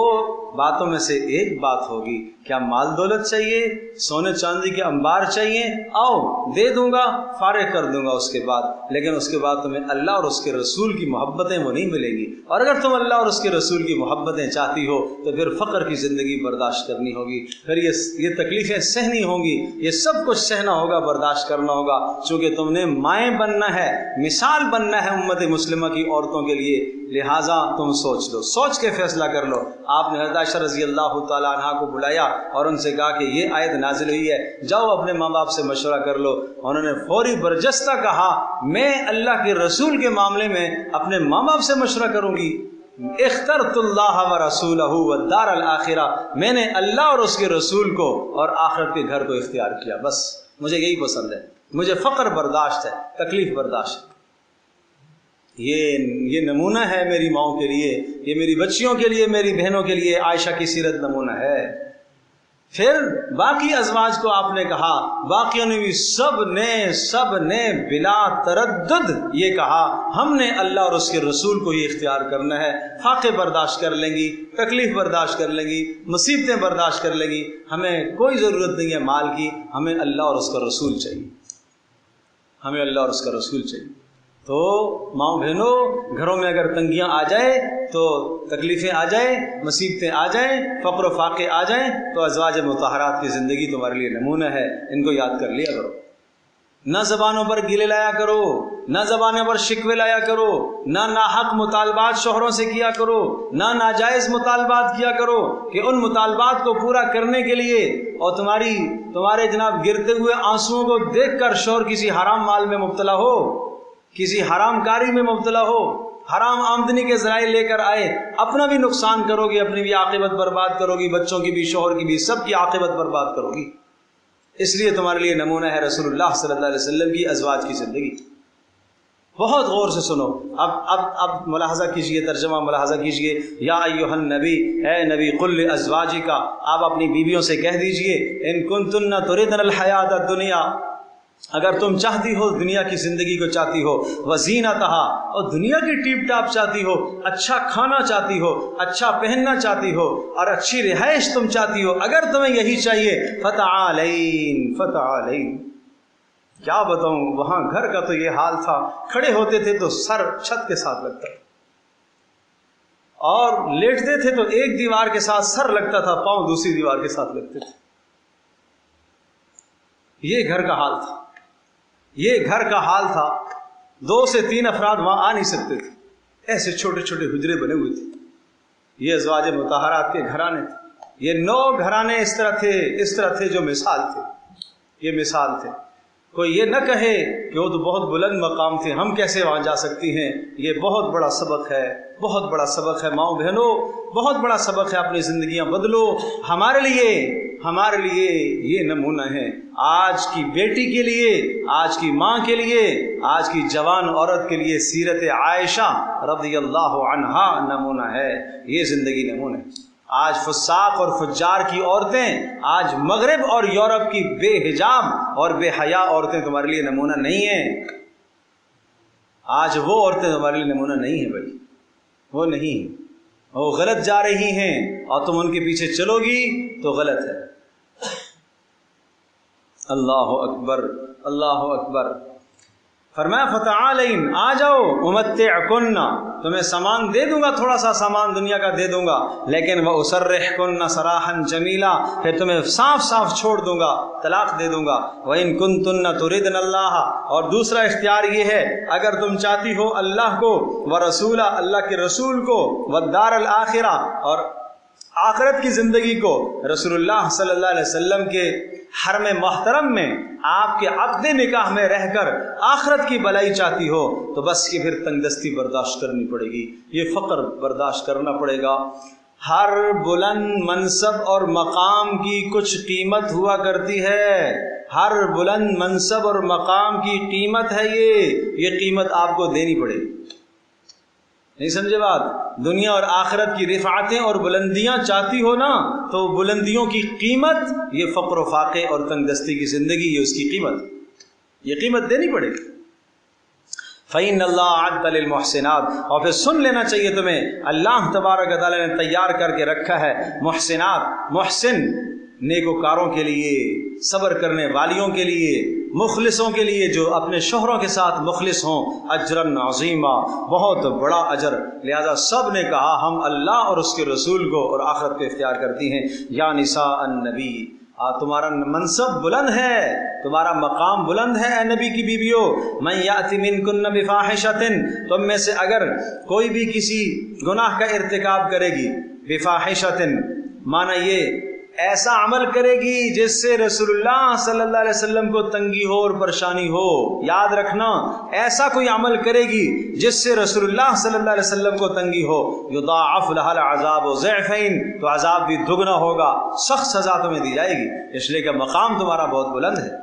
باتوں میں سے ایک بات ہوگی، کیا مال دولت چاہیے، سونے چاندی کے انبار چاہیے، آؤ دے دوں گا، فارغ کر دوں گا اس کے بعد، لیکن اس کے بعد تمہیں اللہ اور اس کے رسول کی محبتیں وہ نہیں ملیں گی، اور اگر تم اللہ اور اس کے رسول کی محبتیں چاہتی ہو تو پھر فقر کی زندگی برداشت کرنی ہوگی، پھر یہ تکلیفیں سہنی ہوں گی، یہ سب کچھ سہنا ہوگا، برداشت کرنا ہوگا، چونکہ تم نے مائیں بننا ہے، مثال بننا ہے امت مسلمہ کی عورتوں کے لیے، لہٰذا تم سوچ لو، سوچ کے فیصلہ کر لو۔ آپ نے حضرت عائشہ رضی اللہ تعالیٰ عنہ کو بلایا اور ان سے کہا کہ یہ آیت نازل ہوئی ہے، جاؤ اپنے ماں باپ سے مشورہ کر لو۔ انہوں نے فوری برجستہ کہا میں اللہ کے رسول کے معاملے میں اپنے ماں باپ سے مشورہ کروں گی، اخترت اللہ ورسولہ والدار الآخرہ، میں نے اللہ اور اس کے رسول کو اور آخرت کے گھر کو اختیار کیا، بس مجھے یہی پسند ہے، مجھے فقر برداشت ہے، تکلیف برداشت ہے۔ یہ نمونہ ہے میری ماؤں کے لیے، یہ میری بچیوں کے لیے، میری بہنوں کے لیے عائشہ کی سیرت نمونہ ہے۔ پھر باقی ازواج کو آپ نے کہا، باقیوں نے بھی سب نے بلا تردد یہ کہا ہم نے اللہ اور اس کے رسول کو ہی اختیار کرنا ہے، فاقے برداشت کر لیں گی، تکلیف برداشت کر لیں گی، مصیبتیں برداشت کر لیں گی، ہمیں کوئی ضرورت نہیں ہے مال کی، ہمیں اللہ اور اس کا رسول چاہیے، ہمیں اللہ اور اس کا رسول چاہیے۔ تو ماؤں بہنوں، گھروں میں اگر تنگیاں آ جائیں تو تکلیفیں آ جائیں، مصیبتیں آ جائیں، فقر و فاقے آ جائیں، تو ازواج مطہرات کی زندگی تمہارے لیے نمونہ ہے، ان کو یاد کر لیا کرو، نہ زبانوں پر گلے لایا کرو، نہ زبانوں پر شکوے لایا کرو، نہ ناحق مطالبات شوہروں سے کیا کرو، نہ ناجائز مطالبات کیا کرو کہ ان مطالبات کو پورا کرنے کے لیے اور تمہارے جناب گرتے ہوئے آنسوؤں کو دیکھ کر شوہر کسی حرام مال میں مبتلا ہو، کسی حرام کاری میں مبتلا ہو، حرام آمدنی کے ذرائع لے کر آئے، اپنا بھی نقصان کرو گی، اپنی بھی عاقبت برباد کرو گی، بچوں کی بھی، شوہر کی بھی، سب کی عاقبت برباد کرو گی۔ اس لیے تمہارے لیے نمونہ ہے رسول اللہ صلی اللہ علیہ وسلم کی ازواج کی زندگی۔ بہت غور سے سنو، اب ملاحظہ کیجئے، ترجمہ ملاحظہ کیجئے۔ یا ایھا النبی، اے نبی، قل لازواجک، آپ اپنی بیویوں سے کہہ دیجئے، ان کنتن تردن الحیات الدنیا، اگر تم چاہتی ہو دنیا کی زندگی کو چاہتی ہو، وزینتہا، اور دنیا کی ٹیپ ٹاپ چاہتی ہو، اچھا کھانا چاہتی ہو، اچھا پہننا چاہتی ہو، اور اچھی رہائش تم چاہتی ہو، اگر تمہیں یہی چاہیے، فتعالین، کیا بتاؤں، وہاں گھر کا تو یہ حال تھا، کھڑے ہوتے تھے تو سر چھت کے ساتھ لگتا تھا، اور لیٹتے تھے تو ایک دیوار کے ساتھ سر لگتا تھا، پاؤں دوسری دیوار کے ساتھ لگتے تھے۔ یہ گھر کا حال تھا، یہ گھر کا حال تھا، 2 سے 3 افراد وہاں آ نہیں سکتے تھے، ایسے چھوٹے چھوٹے حجرے بنے ہوئے تھے۔ یہ ازواج مطہرات کے گھرانے تھے، یہ 9 گھرانے اس طرح تھے جو مثال تھے، یہ مثال تھے۔ کوئی یہ نہ کہے کہ وہ تو بہت بلند مقام تھے، ہم کیسے وہاں جا سکتی ہیں، یہ بہت بڑا سبق ہے، بہت بڑا سبق ہے ماؤں بہنوں، بہت بڑا سبق ہے، اپنی زندگیاں بدلو۔ ہمارے لیے یہ نمونہ ہے، آج کی بیٹی کے لیے، آج کی ماں کے لیے، آج کی جوان عورت کے لیے سیرت عائشہ رضی اللہ عنہا نمونہ ہے، یہ زندگی نمونہ ہے۔ آج فساق اور فجار کی عورتیں، آج مغرب اور یورپ کی بے حجاب اور بے حیا عورتیں تمہارے لیے نمونہ نہیں ہیں، آج وہ عورتیں تمہارے لیے نمونہ نہیں ہیں بھائی، وہ نہیں ہیں، وہ غلط جا رہی ہیں اور تم ان کے پیچھے چلو گی تو غلط ہے۔ اللہ اکبر اللہ اکبر۔ فرمایا فتعالین، آ جاؤ، امتعکن، تمہیں سامان دے دوں گا، تھوڑا سا سامان دنیا کا دے دوں گا، لیکن واسرحکن سراحا جمیلا، پھر تمہیں صاف صاف چھوڑ دوں گا، طلاق دے دوں گا۔ وان کنتن تردن اللہ، اور دوسرا اختیار یہ ہے اگر تم چاہتی ہو اللہ کو، ورسولہ، اللہ کے رسول کو، والدار الآخرہ، اور آخرت کی زندگی کو، رسول اللہ صلی اللہ علیہ وسلم کے حرم محترم میں آپ کے عقد نکاح میں رہ کر آخرت کی بھلائی چاہتی ہو، تو بس یہ پھر تنگ دستی برداشت کرنی پڑے گی، یہ فقر برداشت کرنا پڑے گا۔ ہر بلند منصب اور مقام کی کچھ قیمت ہوا کرتی ہے، ہر بلند منصب اور مقام کی قیمت ہے، یہ قیمت آپ کو دینی پڑے گی۔ نہیں سمجھے بات؟ دنیا اور آخرت کی رفعتیں اور بلندیاں چاہتی ہو نا، تو بلندیوں کی قیمت یہ فقر و فاقے اور تنگ دستی کی زندگی، یہ اس کی قیمت، یہ قیمت دینی پڑے گی۔ فَإِنَّ اللَّهَ أَعَدَّ لِلْمُحْسِنَاتِ، اور پھر سن لینا چاہیے تمہیں، اللہ تبارک و تعالیٰ نے تیار کر کے رکھا ہے محسنات، محسن نیکوکاروں کے لیے، صبر کرنے والیوں کے لیے، مخلصوں کے لیے، جو اپنے شوہروں کے ساتھ مخلص ہوں، اجرن عظیما، بہت بڑا اجر۔ لہذا سب نے کہا ہم اللہ اور اس کے رسول کو اور آخرت کو اختیار کرتی ہیں۔ یا نساء النبی، تمہارا منصب بلند ہے، تمہارا مقام بلند ہے اے نبی کی بیویوں۔ من یأت منکن بفاحشۃ، تم میں سے اگر کوئی بھی کسی گناہ کا ارتکاب کرے گی، بفاحشۃ معنی یہ ایسا عمل کرے گی جس سے رسول اللہ صلی اللہ علیہ وسلم کو تنگی ہو اور پریشانی ہو، یاد رکھنا، ایسا کوئی عمل کرے گی جس سے رسول اللہ صلی اللہ علیہ وسلم کو تنگی ہو، یضاعف لها العذاب ضعفین، تو عذاب بھی دگنا ہوگا، سخت سزا تمہیں دی جائے گی، اس لیے کہ مقام تمہارا بہت بلند ہے۔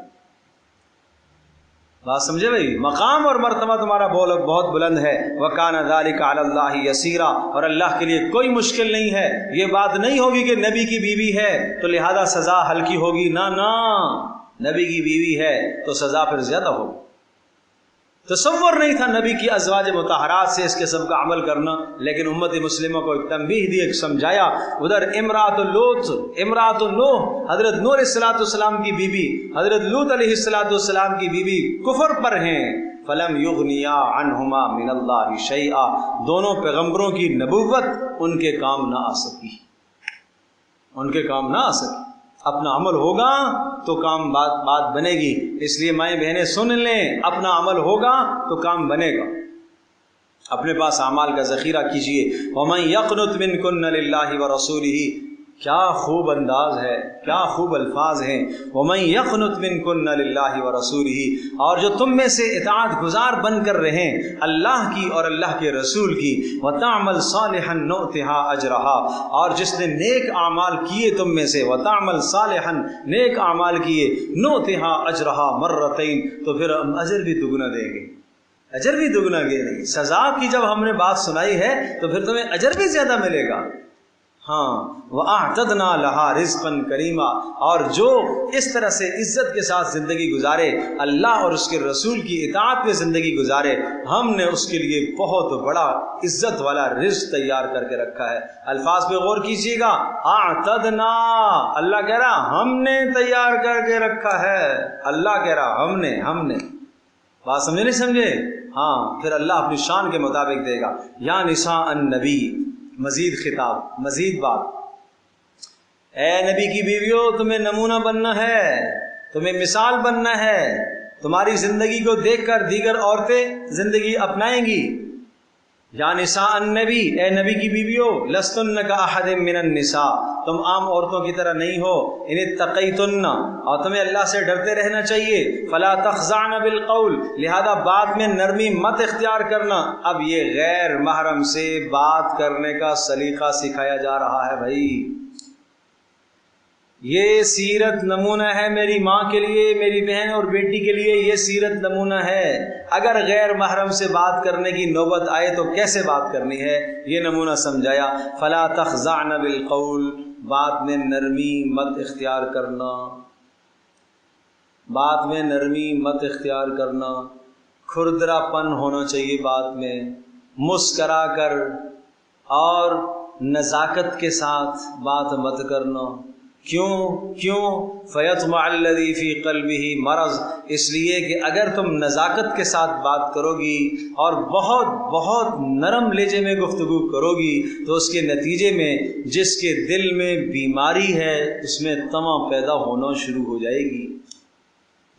بات سمجھے بھائی؟ مقام اور مرتبہ تمہارا بہت بلند ہے۔ وَكَانَ ذَلِكَ عَلَى اللَّهِ يَسِيرًا، اور اللہ کے لیے کوئی مشکل نہیں ہے، یہ بات نہیں ہوگی کہ نبی کی بیوی ہے تو لہذا سزا ہلکی ہوگی، نہ نبی کی بیوی ہے تو سزا پھر زیادہ ہوگی۔ تصور نہیں تھا نبی کی ازواج مطہرات سے اس قسم کا عمل کرنا، لیکن امت مسلمہ کو ایک تنبیہ دی، ایک سمجھایا۔ ادھر امرات نوح، حضرت نوح علیہ السلام کی بیوی، حضرت لوط علیہ السلام کی بیوی کفر پر ہیں، فلم یغنیا عنہما من اللہ شیئا، دونوں پیغمبروں کی نبوت ان کے کام نہ آ سکی، ان کے کام نہ آ سکی۔ اپنا عمل ہوگا تو کام بات بنے گی، اس لیے مائیں بہنیں سن لیں، اپنا عمل ہوگا تو کام بنے گا، اپنے پاس اعمال کا ذخیرہ کیجئے۔ وَمَن يَقْنُتْ مِنكُنَّ لِلَّهِ وَرَسُولِهِ، کیا خوب انداز ہے، کیا خوب الفاظ ہیں۔ وَمَن يَقْنُتْ مِنكُنَّ لِلَّهِ وَرَسُولِهِ، اور جو تم میں سے اطاعت گزار بن کر رہیں اللہ کی اور اللہ کے رسول کی، وَتَعْمَلْ صَالِحًا نُؤْتِهَا أَجْرَهَا، اور جس نے نیک اعمال کیے تم میں سے، وَتَعْمَلْ صَالِحًا، نیک اعمال کیے، نُؤْتِهَا أَجْرَهَا مَرَّتَيْن، تو پھر ہم اجر بھی دگنا دیں گے، اجر بھی دگنا دیں گے۔ سزا کی جب ہم نے بات سنائی ہے تو پھر تمہیں اجر بھی زیادہ ملے گا۔ ہاں، وَأَعْتَدْنَا لَهَا رِزْقًا كَرِيمًا، اور جو اس طرح سے عزت کے ساتھ زندگی گزارے، اللہ اور اس کے رسول کی اطاعت میں زندگی گزارے، ہم نے اس کے لیے بہت بڑا عزت والا رزق تیار کر کے رکھا ہے۔ الفاظ پہ غور کیجیے گا، اعتدنا، اللہ کہہ رہا ہم نے تیار کر کے رکھا ہے، اللہ کہہ رہا ہم نے۔ بات سمجھے نہیں سمجھے؟ ہاں، پھر اللہ اپنی شان کے مطابق دے گا۔ یا نساء النبی، مزید خطاب، مزید بات، اے نبی کی بیویوں، تمہیں نمونہ بننا ہے، تمہیں مثال بننا ہے، تمہاری زندگی کو دیکھ کر دیگر عورتیں زندگی اپنائیں گی۔ یا نساء النبی، اے نبی کی بیویوں، لستن کاحد من النساء، تم عام عورتوں کی طرح نہیں ہو، ان اتقیتن، اور تمہیں اللہ سے ڈرتے رہنا چاہیے، فلا تخضعن بالقول، لہذا بات میں نرمی مت اختیار کرنا۔ اب یہ غیر محرم سے بات کرنے کا سلیقہ سکھایا جا رہا ہے بھائی، یہ سیرت نمونہ ہے میری ماں کے لیے، میری بہن اور بیٹی کے لیے، یہ سیرت نمونہ ہے۔ اگر غیر محرم سے بات کرنے کی نوبت آئے تو کیسے بات کرنی ہے، یہ نمونہ سمجھایا۔ فلا تخضعن بالقول، بات میں نرمی مت اختیار کرنا، بات میں نرمی مت اختیار کرنا، کھردرا پن ہونا چاہیے بات میں، مسکرا کر اور نزاکت کے ساتھ بات مت کرنا، کیوں فیطمع الذی فی قلبہ مرض، اس لیے کہ اگر تم نزاکت کے ساتھ بات کرو گی اور بہت بہت نرم لہجے میں گفتگو کرو گی تو اس کے نتیجے میں جس کے دل میں بیماری ہے اس میں طمع پیدا ہونا شروع ہو جائے گی.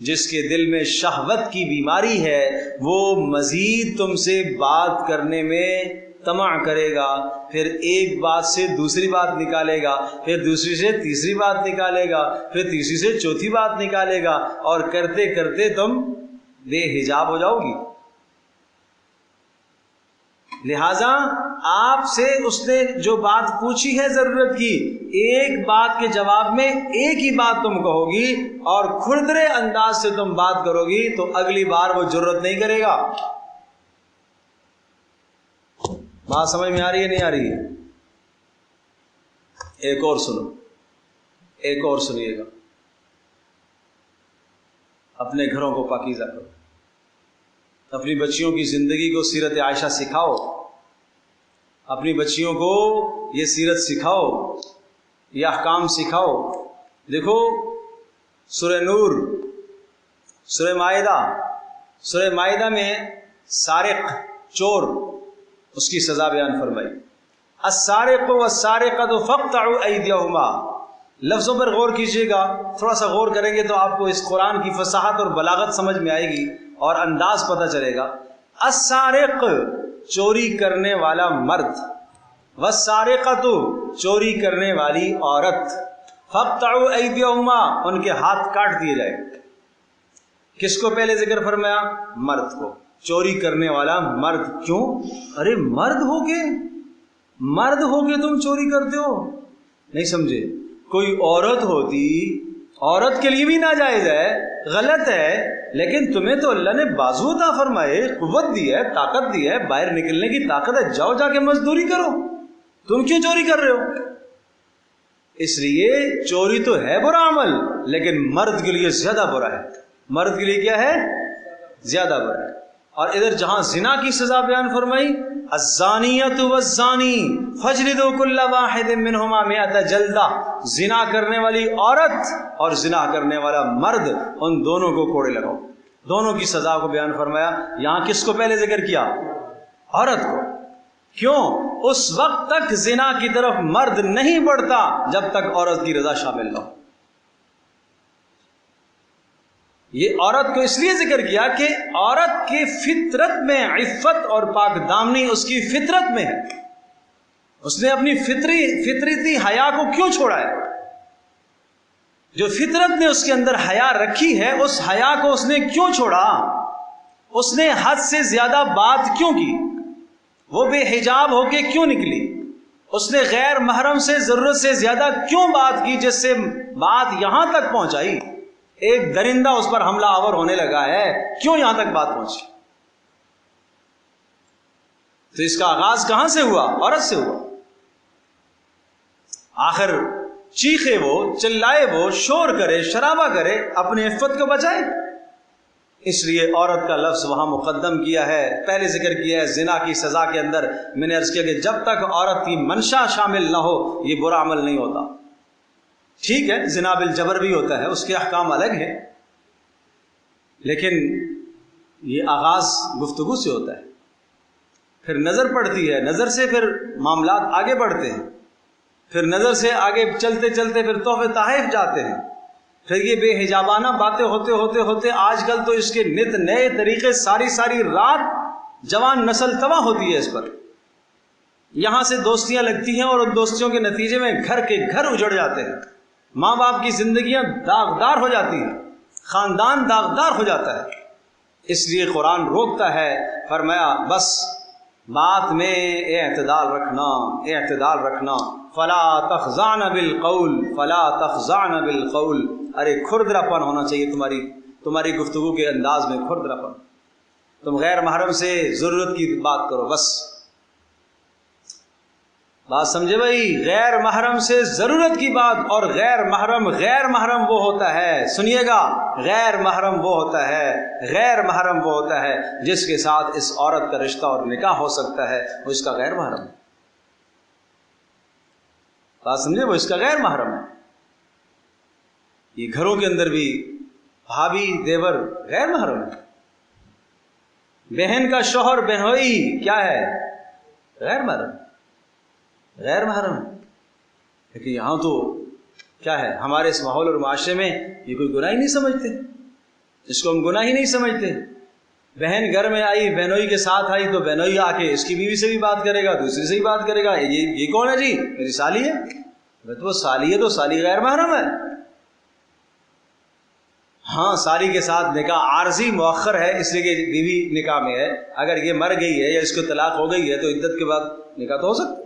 جس کے دل میں شہوت کی بیماری ہے وہ مزید تم سے بات کرنے میں طمع کرے گا، پھر ایک بات سے دوسری بات نکالے گا، پھر دوسری سے تیسری بات نکالے گا، پھر تیسری سے چوتھی بات نکالے گا، اور کرتے کرتے تم بے حجاب ہو جاؤ گی. لہذا آپ سے اس نے جو بات پوچھی ہے ضرورت کی، ایک بات کے جواب میں ایک ہی بات تم کہو گی اور کھردرے انداز سے تم بات کرو گی تو اگلی بار وہ جرت نہیں کرے گا. بات سمجھ میں آ رہی ہے نہیں آ رہی ہے؟ ایک اور سنو، ایک اور سنیے گا. اپنے گھروں کو پاکیزہ کرو، اپنی بچیوں کی زندگی کو سیرت عائشہ سکھاؤ، اپنی بچیوں کو یہ سیرت سکھاؤ، یہ احکام سکھاؤ. دیکھو سورہ نور، سورہ مائدہ میں سارق، چور، اس کی سزا بیان فرمائی. السارق والسارقۃ فاقطعوا ایدیہما. لفظوں پر غور کیجیے گا، تھوڑا سا غور کریں گے تو آپ کو اس قرآن کی فصاحت اور بلاغت سمجھ میں آئے گی اور انداز پتہ چلے گا. السارق چوری کرنے والا مرد، والسارقۃ چوری کرنے والی عورت، فاقطعوا ایدیہما ان کے ہاتھ کاٹ دیے جائیں. کس کو پہلے ذکر فرمایا؟ مرد کو. چوری کرنے والا مرد. کیوں؟ ارے مرد ہو کے تم چوری کرتے ہو؟ نہیں سمجھے. کوئی عورت ہوتی، عورت کے لیے بھی ناجائز ہے، غلط ہے، لیکن تمہیں تو اللہ نے بازو عطا فرمائے، قوت دی ہے، طاقت دی ہے، باہر نکلنے کی طاقت ہے، جاؤ جا کے مزدوری کرو. تم کیوں چوری کر رہے ہو؟ اس لیے چوری تو ہے برا عمل، لیکن مرد کے لیے زیادہ برا ہے. مرد کے لیے کیا ہے؟ زیادہ برا ہے. اور ادھر جہاں زنا کی سزا بیان فرمائی، الزانیۃ والزانی فاجلدوا کل واحد منہما مئۃ جلدہ. زنا کرنے والی عورت اور زنا کرنے والا مرد، ان دونوں کو کوڑے لگاؤ. دونوں کی سزا کو بیان فرمایا. یہاں کس کو پہلے ذکر کیا؟ عورت کو. کیوں؟ اس وقت تک زنا کی طرف مرد نہیں بڑھتا جب تک عورت کی رضا شامل نہ ہو. یہ عورت کو اس لیے ذکر کیا کہ عورت کی فطرت میں عفت اور پاک دامنی اس کی فطرت میں ہے. اس نے اپنی فطرتی حیا کو کیوں چھوڑا ہے؟ جو فطرت نے اس کے اندر حیا رکھی ہے، اس حیا کو اس نے کیوں چھوڑا؟ اس نے حد سے زیادہ بات کیوں کی؟ وہ بے حجاب ہو کے کیوں نکلی؟ اس نے غیر محرم سے ضرورت سے زیادہ کیوں بات کی، جس سے بات یہاں تک پہنچائی؟ ایک درندہ اس پر حملہ آور ہونے لگا ہے، کیوں یہاں تک بات پہنچی؟ تو اس کا آغاز کہاں سے ہوا؟ عورت سے ہوا. آخر چیخے وہ، چلائے وہ، شور کرے، شرابہ کرے، اپنے عفت کو بچائے. اس لیے عورت کا لفظ وہاں مقدم کیا ہے. پہلے ذکر کیا ہے زنا کی سزا کے اندر. میں نے عرض کیا کہ جب تک عورت کی منشا شامل نہ ہو یہ برا عمل نہیں ہوتا. ٹھیک ہے زنا بالجبر بھی ہوتا ہے، اس کے احکام الگ ہیں، لیکن یہ آغاز گفتگو سے ہوتا ہے، پھر نظر پڑتی ہے، نظر سے پھر معاملات آگے بڑھتے ہیں، پھر نظر سے آگے چلتے چلتے پھر تحفے تحائف جاتے ہیں، پھر یہ بے حجابانہ باتیں ہوتے آج کل تو اس کے نت نئے طریقے، ساری رات جوان نسل تباہ ہوتی ہے اس پر. یہاں سے دوستیاں لگتی ہیں اور ان دوستیوں کے نتیجے میں گھر کے گھر اجڑ جاتے ہیں، ماں باپ کی زندگیاں داغدار ہو جاتی ہیں، خاندان داغدار ہو جاتا ہے. اس لیے قرآن روکتا ہے، فرمایا بس بات میں اعتدال رکھنا. فلا تخضعن بالقول. ارے کھردرا پن ہونا چاہیے تمہاری گفتگو کے انداز میں، کھردرا پن. تم غیر محرم سے ضرورت کی بات کرو بس. بات سمجھے بھائی؟ غیر محرم سے ضرورت کی بات. اور غیر محرم وہ ہوتا ہے، سنیے گا، غیر محرم وہ ہوتا ہے جس کے ساتھ اس عورت کا رشتہ اور نکاح ہو سکتا ہے، وہ اس کا غیر محرم ہے. بات سمجھے؟ وہ اس کا غیر محرم ہے. یہ گھروں کے اندر بھی بھابھی دیور غیر محرم ہے. بہن کا شوہر بہنوئی کیا ہے؟ غیر محرم. غیر محرم. لیکن یہاں تو کیا ہے، ہمارے اس ماحول اور معاشرے میں یہ کوئی گناہ ہی نہیں سمجھتے، اس کو ہم گناہ ہی نہیں سمجھتے. بہن گھر میں آئی، بہنوئی کے ساتھ آئی تو بہنوئی آ کے اس کی بیوی سے بھی بات کرے گا، دوسری سے بھی بات کرے گا. یہ کون ہے جی؟ میری سالی ہے. تو وہ سالی ہے تو سالی غیر محرم ہے. ہاں سالی کے ساتھ نکاح عارضی مؤخر ہے اس لیے کہ بیوی نکاح میں ہے. اگر یہ مر گئی ہے یا اس کو طلاق ہو گئی ہے تو عدت کے بعد نکاح تو ہو سکتا.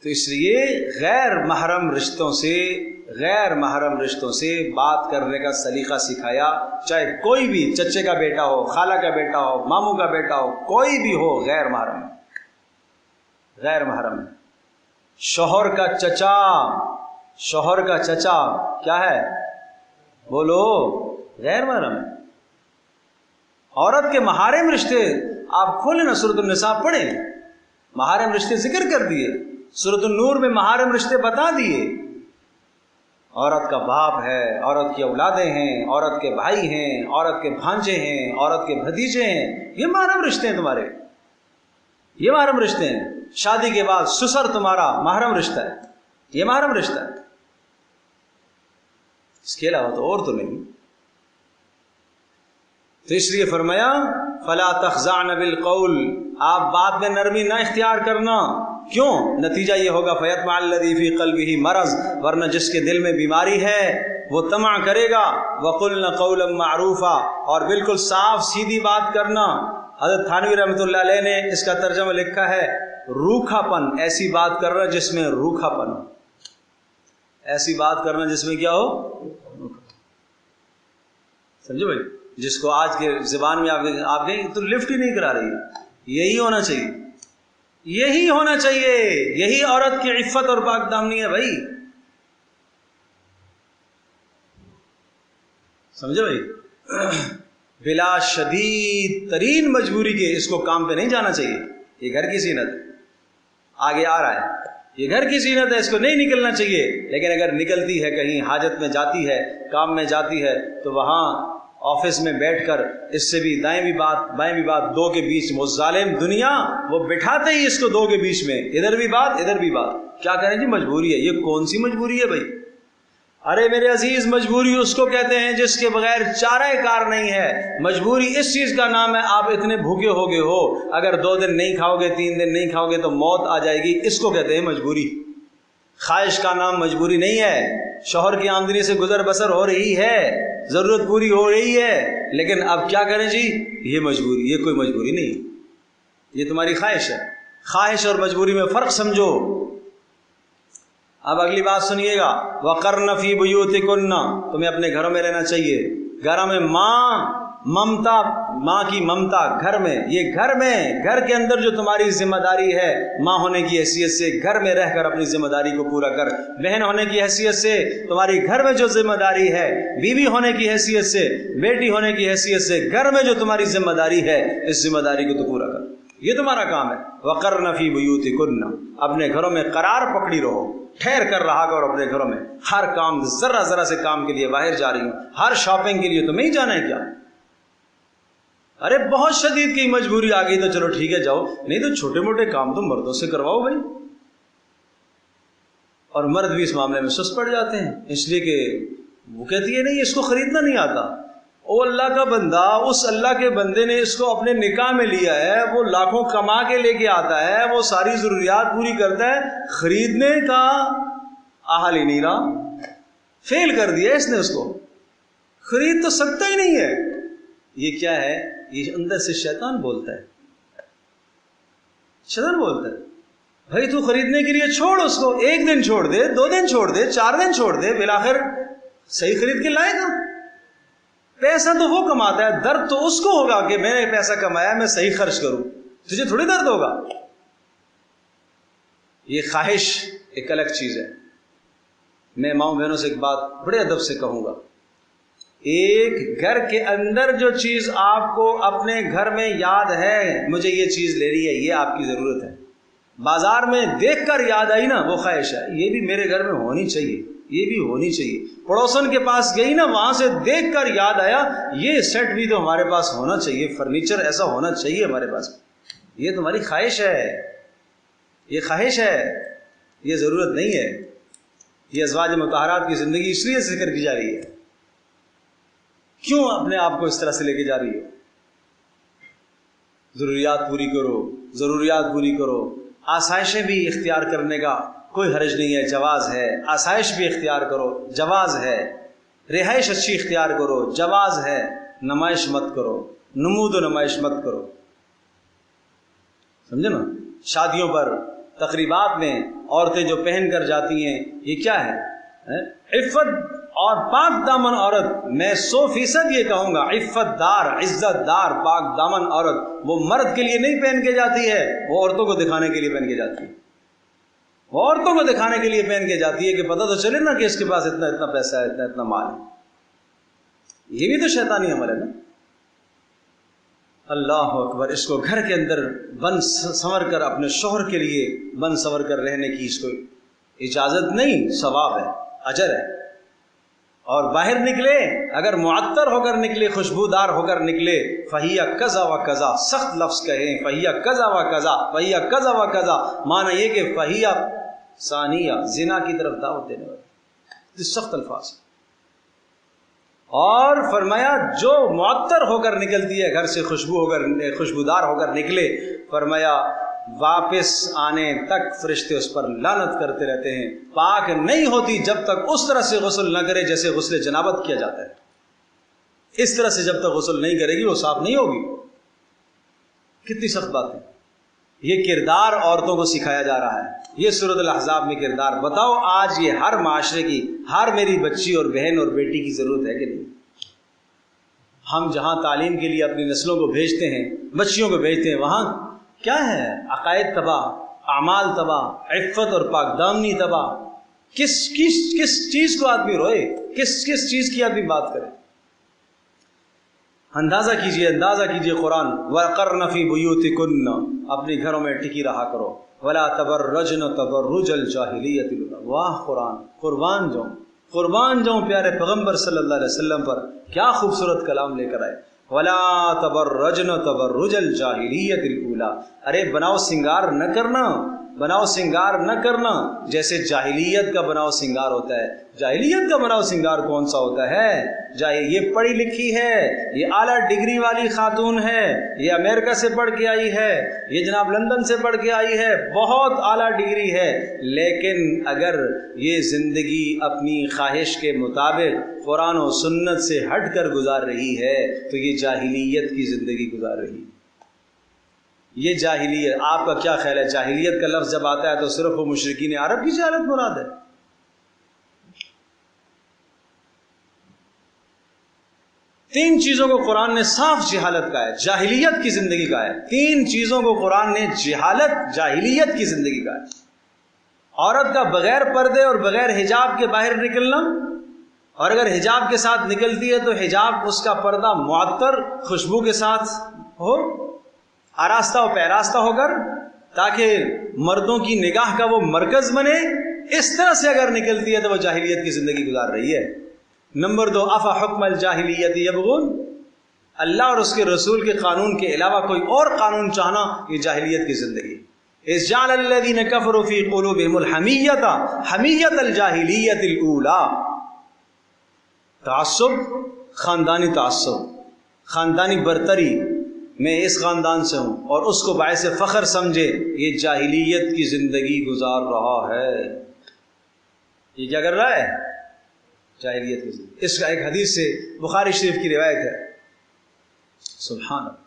تو اس لیے غیر محرم رشتوں سے بات کرنے کا سلیقہ سکھایا. چاہے کوئی بھی، چچے کا بیٹا ہو، خالہ کا بیٹا ہو، ماموں کا بیٹا ہو، کوئی بھی ہو، غیر محرم ہے. غیر محرم ہے. شوہر کا چچا کیا ہے؟ بولو، غیر محرم ہے. عورت کے محارم رشتے آپ کھولیں نا، سورۃ النساء پڑھیں، محارم رشتے ذکر کر دیے. سورۃ النور میں محارم رشتے بتا دیے. عورت کا باپ ہے، عورت کی اولادیں ہیں، عورت کے بھائی ہیں، عورت کے بھانجے ہیں، عورت کے بھتیجے ہیں. یہ محرم رشتے ہیں تمہارے، یہ محرم رشتے ہیں. شادی کے بعد سسر تمہارا محرم رشتہ ہے، یہ محرم رشتہ ہے. اس کے علاوہ تو اور تو نہیں. تو اس لیے فرمایا فلا تخضعن بالقول، آپ بات میں نرمی نہ اختیار کرنا. کیوں؟ نتیجہ یہ ہوگا فیطمع الذی فی قلبہ مرض، ورنہ جس کے دل میں بیماری ہے وہ طمع کرے گا. وقلن قولا معروفا، اور بالکل صاف سیدھی بات کرنا. حضرت تھانوی رحمۃ اللہ علیہ نے اس کا ترجمہ لکھا ہے روکھا پن، ایسی بات کرنا جس میں روکھا پن ہو. ایسی بات کرنا جس میں کیا ہو؟ سمجھو بھائی، جس کو آج کے زبان میں آپ گئی تو لفٹ ہی نہیں کرا رہی ہے. یہی ہونا چاہیے، یہی ہونا چاہیے. یہی عورت کی عفت اور پاک دامنی ہے بھائی. سمجھو بھائی، بلا شدید ترین مجبوری کے اس کو کام پہ نہیں جانا چاہیے. یہ گھر کی زینت آگے آ رہا ہے، یہ گھر کی زینت ہے، اس کو نہیں نکلنا چاہیے. لیکن اگر نکلتی ہے، کہیں حاجت میں جاتی ہے، کام میں جاتی ہے، تو وہاں آفس میں بیٹھ کر اس سے بھی دائیں بھی بات بائیں بھی بات، دو کے بیچ وہ ظالم دنیا وہ بٹھاتے ہی اس کو دو کے بیچ میں، ادھر بھی بات ادھر بھی بات. کیا کریں جی؟ مجبوری ہے. یہ کون سی مجبوری ہے بھائی؟ ارے میرے عزیز، مجبوری اس کو کہتے ہیں جس کے بغیر چارہ کار نہیں ہے. مجبوری اس چیز کا نام ہے آپ اتنے بھوکے ہو گئے ہو، اگر 2 دن نہیں کھاؤ گے، 3 دن نہیں کھاؤ گے تو موت آ جائے گی. اس کو کہتے ہیں مجبوری. خواہش کا نام مجبوری نہیں ہے. شوہر کی آمدنی سے گزر بسر ہو رہی ہے، ضرورت پوری ہو رہی ہے، لیکن اب کیا کریں جی؟ یہ مجبوری، یہ کوئی مجبوری نہیں، یہ تمہاری خواہش ہے. خواہش اور مجبوری میں فرق سمجھو. اب اگلی بات سنیے گا، وَقَرْنَ فِي بُيُوتِكُنَّ، تمہیں اپنے گھروں میں رہنا چاہیے. گھر میں ماں کی ممتا گھر میں، یہ گھر کے اندر جو تمہاری ذمہ داری ہے ماں ہونے کی حیثیت سے، گھر میں رہ کر اپنی ذمہ داری کو پورا کر. بہن ہونے کی حیثیت سے تمہاری گھر میں جو ذمہ داری ہے، بیوی ہونے کی حیثیت سے، بیٹی ہونے کی حیثیت سے گھر میں جو تمہاری ذمہ داری ہے، اس ذمہ داری کو تو پورا کر. یہ تمہارا کام ہے. وَقَرْنَ فِي بُيُوتِكُنَّ، اپنے گھروں میں قرار پکڑی رہو، ٹھہر کر رہا کرو اپنے گھروں میں. ہر کام ذرا سے کام کے لیے باہر جا رہی ہوں، ہر شاپنگ کے لیے تو نہیں جانا ہے کیا؟ ارے بہت شدید کی مجبوری آ گئی تو چلو ٹھیک ہے جاؤ، نہیں تو چھوٹے موٹے کام تو مردوں سے کرواؤ بھائی. اور مرد بھی اس معاملے میں سست پڑ جاتے ہیں، اس لیے کہ وہ کہتی ہے نہیں اس کو خریدنا نہیں آتا. او اللہ کا بندہ، اس اللہ کے بندے نے اس کو اپنے نکاح میں لیا ہے، وہ لاکھوں کما کے لے کے آتا ہے، وہ ساری ضروریات پوری کرتا ہے، خریدنے کا اہل ہی نہیں رہا. فیل کر دیا اس نے، اس کو خرید تو سکتا ہی نہیں ہے. یہ کیا ہے؟ یہ اندر سے شیطان بولتا ہے. شیطان بولتا ہے بھائی تو خریدنے کے لیے چھوڑ اس کو، 1 دن چھوڑ دے، 2 دن چھوڑ دے، 4 دن چھوڑ دے، بالآخر صحیح خرید کے لائے گا. پیسہ تو وہ کماتا ہے، درد تو اس کو ہوگا کہ میں نے پیسہ کمایا میں صحیح خرچ کروں، تجھے تھوڑی درد ہوگا. یہ خواہش ایک الگ چیز ہے. میں ماؤں بہنوں سے ایک بات بڑے ادب سے کہوں گا، ایک گھر کے اندر جو چیز آپ کو اپنے گھر میں یاد ہے مجھے یہ چیز لینی ہے، یہ آپ کی ضرورت ہے، بازار میں دیکھ کر یاد آئی نا وہ خواہش ہے، یہ بھی میرے گھر میں ہونی چاہیے. یہ بھی ہونی چاہیے. پڑوسن کے پاس گئی نا, وہاں سے دیکھ کر یاد آیا یہ سیٹ بھی تو ہمارے پاس ہونا چاہیے, فرنیچر ایسا ہونا چاہیے ہمارے پاس. یہ تمہاری خواہش ہے, یہ خواہش ہے, یہ ضرورت نہیں ہے. یہ ازواج مطہرات کی زندگی اس لیے ذکر کی جا رہی ہے. کیوں اپنے آپ کو اس طرح سے لے کے جا رہی ہو؟ ضروریات پوری کرو, ضروریات پوری کرو. آسائشیں بھی اختیار کرنے کا کوئی حرج نہیں ہے, جواز ہے. آسائش بھی اختیار کرو, جواز ہے. رہائش اچھی اختیار کرو, جواز ہے. نمائش مت کرو, نمود و نمائش مت کرو. سمجھے نا؟ شادیوں پر, تقریبات میں عورتیں جو پہن کر جاتی ہیں, یہ کیا ہے؟ عفت اور پاک دامن عورت. میں 100% یہ کہوں گا, عفت دار, عزت دار, پاک دامن عورت وہ مرد کے لیے نہیں پہن کے جاتی ہے, وہ عورتوں کو دکھانے کے لیے پہن کے جاتی ہے. وہ عورتوں کو دکھانے کے لیے پہن کے جاتی ہے کہ پتہ تو چلے نا کہ اس کے پاس اتنا اتنا پیسہ ہے, اتنا اتنا مال ہے. یہ بھی تو شیطانی عمل ہے نا. اللہ اکبر. اس کو گھر کے اندر بن سنور کر اپنے شوہر کے لیے بن سنور کر رہنے کی اس کو اجازت نہیں, ثواب ہے, اجر ہے. اور باہر نکلے, اگر معطر ہو کر نکلے, خوشبودار ہو کر نکلے, فہیہ کذا و کذا, سخت لفظ کہیں, فہیہ کذا و کذا, فہیہ کذا و کذا, معنی یہ کہ فہیہ ثانیہ, زنا کی طرف دعوت دینے والی. سخت الفاظ. اور فرمایا جو معطر ہو کر نکلتی ہے گھر سے, خوشبودار ہو کر نکلے, فرمایا واپس آنے تک فرشتے اس پر لعنت کرتے رہتے ہیں. پاک نہیں ہوتی جب تک اس طرح سے غسل نہ کرے جیسے غسل جنابت کیا جاتا ہے. اس طرح سے جب تک غسل نہیں کرے گی وہ صاف نہیں ہوگی. کتنی سخت بات ہے. یہ کردار عورتوں کو سکھایا جا رہا ہے. یہ سورۃ الاحزاب میں کردار. بتاؤ آج یہ ہر معاشرے کی, ہر میری بچی اور بہن اور بیٹی کی ضرورت ہے کہ نہیں؟ ہم جہاں تعلیم کے لیے اپنی نسلوں کو بھیجتے ہیں, بچیوں کو بھیجتے ہیں, وہاں کیا ہے؟ عقائد تباہ, اعمال تباہ, عفت اور پاک دامنی تباہ. کس چیز کو آدمی روئے, کس چیز کی آدمی بات کرے؟ اندازہ کیجئے قرآن. وَقَرْنَ فِي بُيُوتِكُنَّ, اپنے گھروں میں ٹکی رہا کرو. وَلَا تَبَرَّجْنَ تَبَرُّجَ الْجَاهِلِيَّةِ الْأُولَىٰ. واہ قرآن, قربان جاؤں پیارے پیغمبر صلی اللہ علیہ وسلم پر, کیا خوبصورت کلام لے کر آئے. وَلَا تَبَرَّجْنَ تَبَرُّجَ الْجَاهِلِيَّةِ الْأُولَىٰ. ارے بناؤ سنگار نہ کرنا جیسے جاہلیت کا بناؤ سنگار ہوتا ہے. جاہلیت کا بناؤ سنگار کون سا ہوتا ہے؟ یہ پڑھی لکھی ہے, یہ اعلیٰ ڈگری والی خاتون ہے, یہ امریکہ سے پڑھ کے آئی ہے, یہ جناب لندن سے پڑھ کے آئی ہے, بہت اعلیٰ ڈگری ہے, لیکن اگر یہ زندگی اپنی خواہش کے مطابق قرآن و سنت سے ہٹ کر گزار رہی ہے تو یہ جاہلیت کی زندگی گزار رہی ہے. یہ جاہلیت, آپ کا کیا خیال ہے؟ جاہلیت کا لفظ جب آتا ہے تو صرف وہ مشرکین عرب کی جہالت مراد ہے؟ تین چیزوں کو قرآن نے صاف جہالت کا ہے, جاہلیت کی زندگی کا ہے. تین چیزوں کو قرآن نے جاہلیت کی زندگی کا ہے. عورت کا بغیر پردے اور بغیر حجاب کے باہر نکلنا, اور اگر حجاب کے ساتھ نکلتی ہے تو حجاب اس کا پردہ معطر خوشبو کے ساتھ ہو, آراستہ و پیراستہ ہو کر, تاکہ مردوں کی نگاہ کا وہ مرکز بنے. اس طرح سے اگر نکلتی ہے تو وہ جاہلیت کی زندگی گزار رہی ہے. نمبر 2, افا حکم الجاہلیت یبغون, اللہ اور اس کے رسول کے قانون کے علاوہ کوئی اور قانون چاہنا, یہ جاہلیت کی زندگی. اذ جعل الذین کفروا فی قلوبہم الحمیۃ حمیۃ الجاہلیت الاولیٰ. تعصب, خاندانی تعصب, خاندانی برتری, میں اس خاندان سے ہوں اور اس کو باعث فخر سمجھے, یہ جاہلیت کی زندگی گزار رہا ہے. یہ کیا کر رہا ہے؟ جاہلیت کی زندگی. اس کا ایک حدیث سے بخاری شریف کی روایت ہے. سبحان اللہ,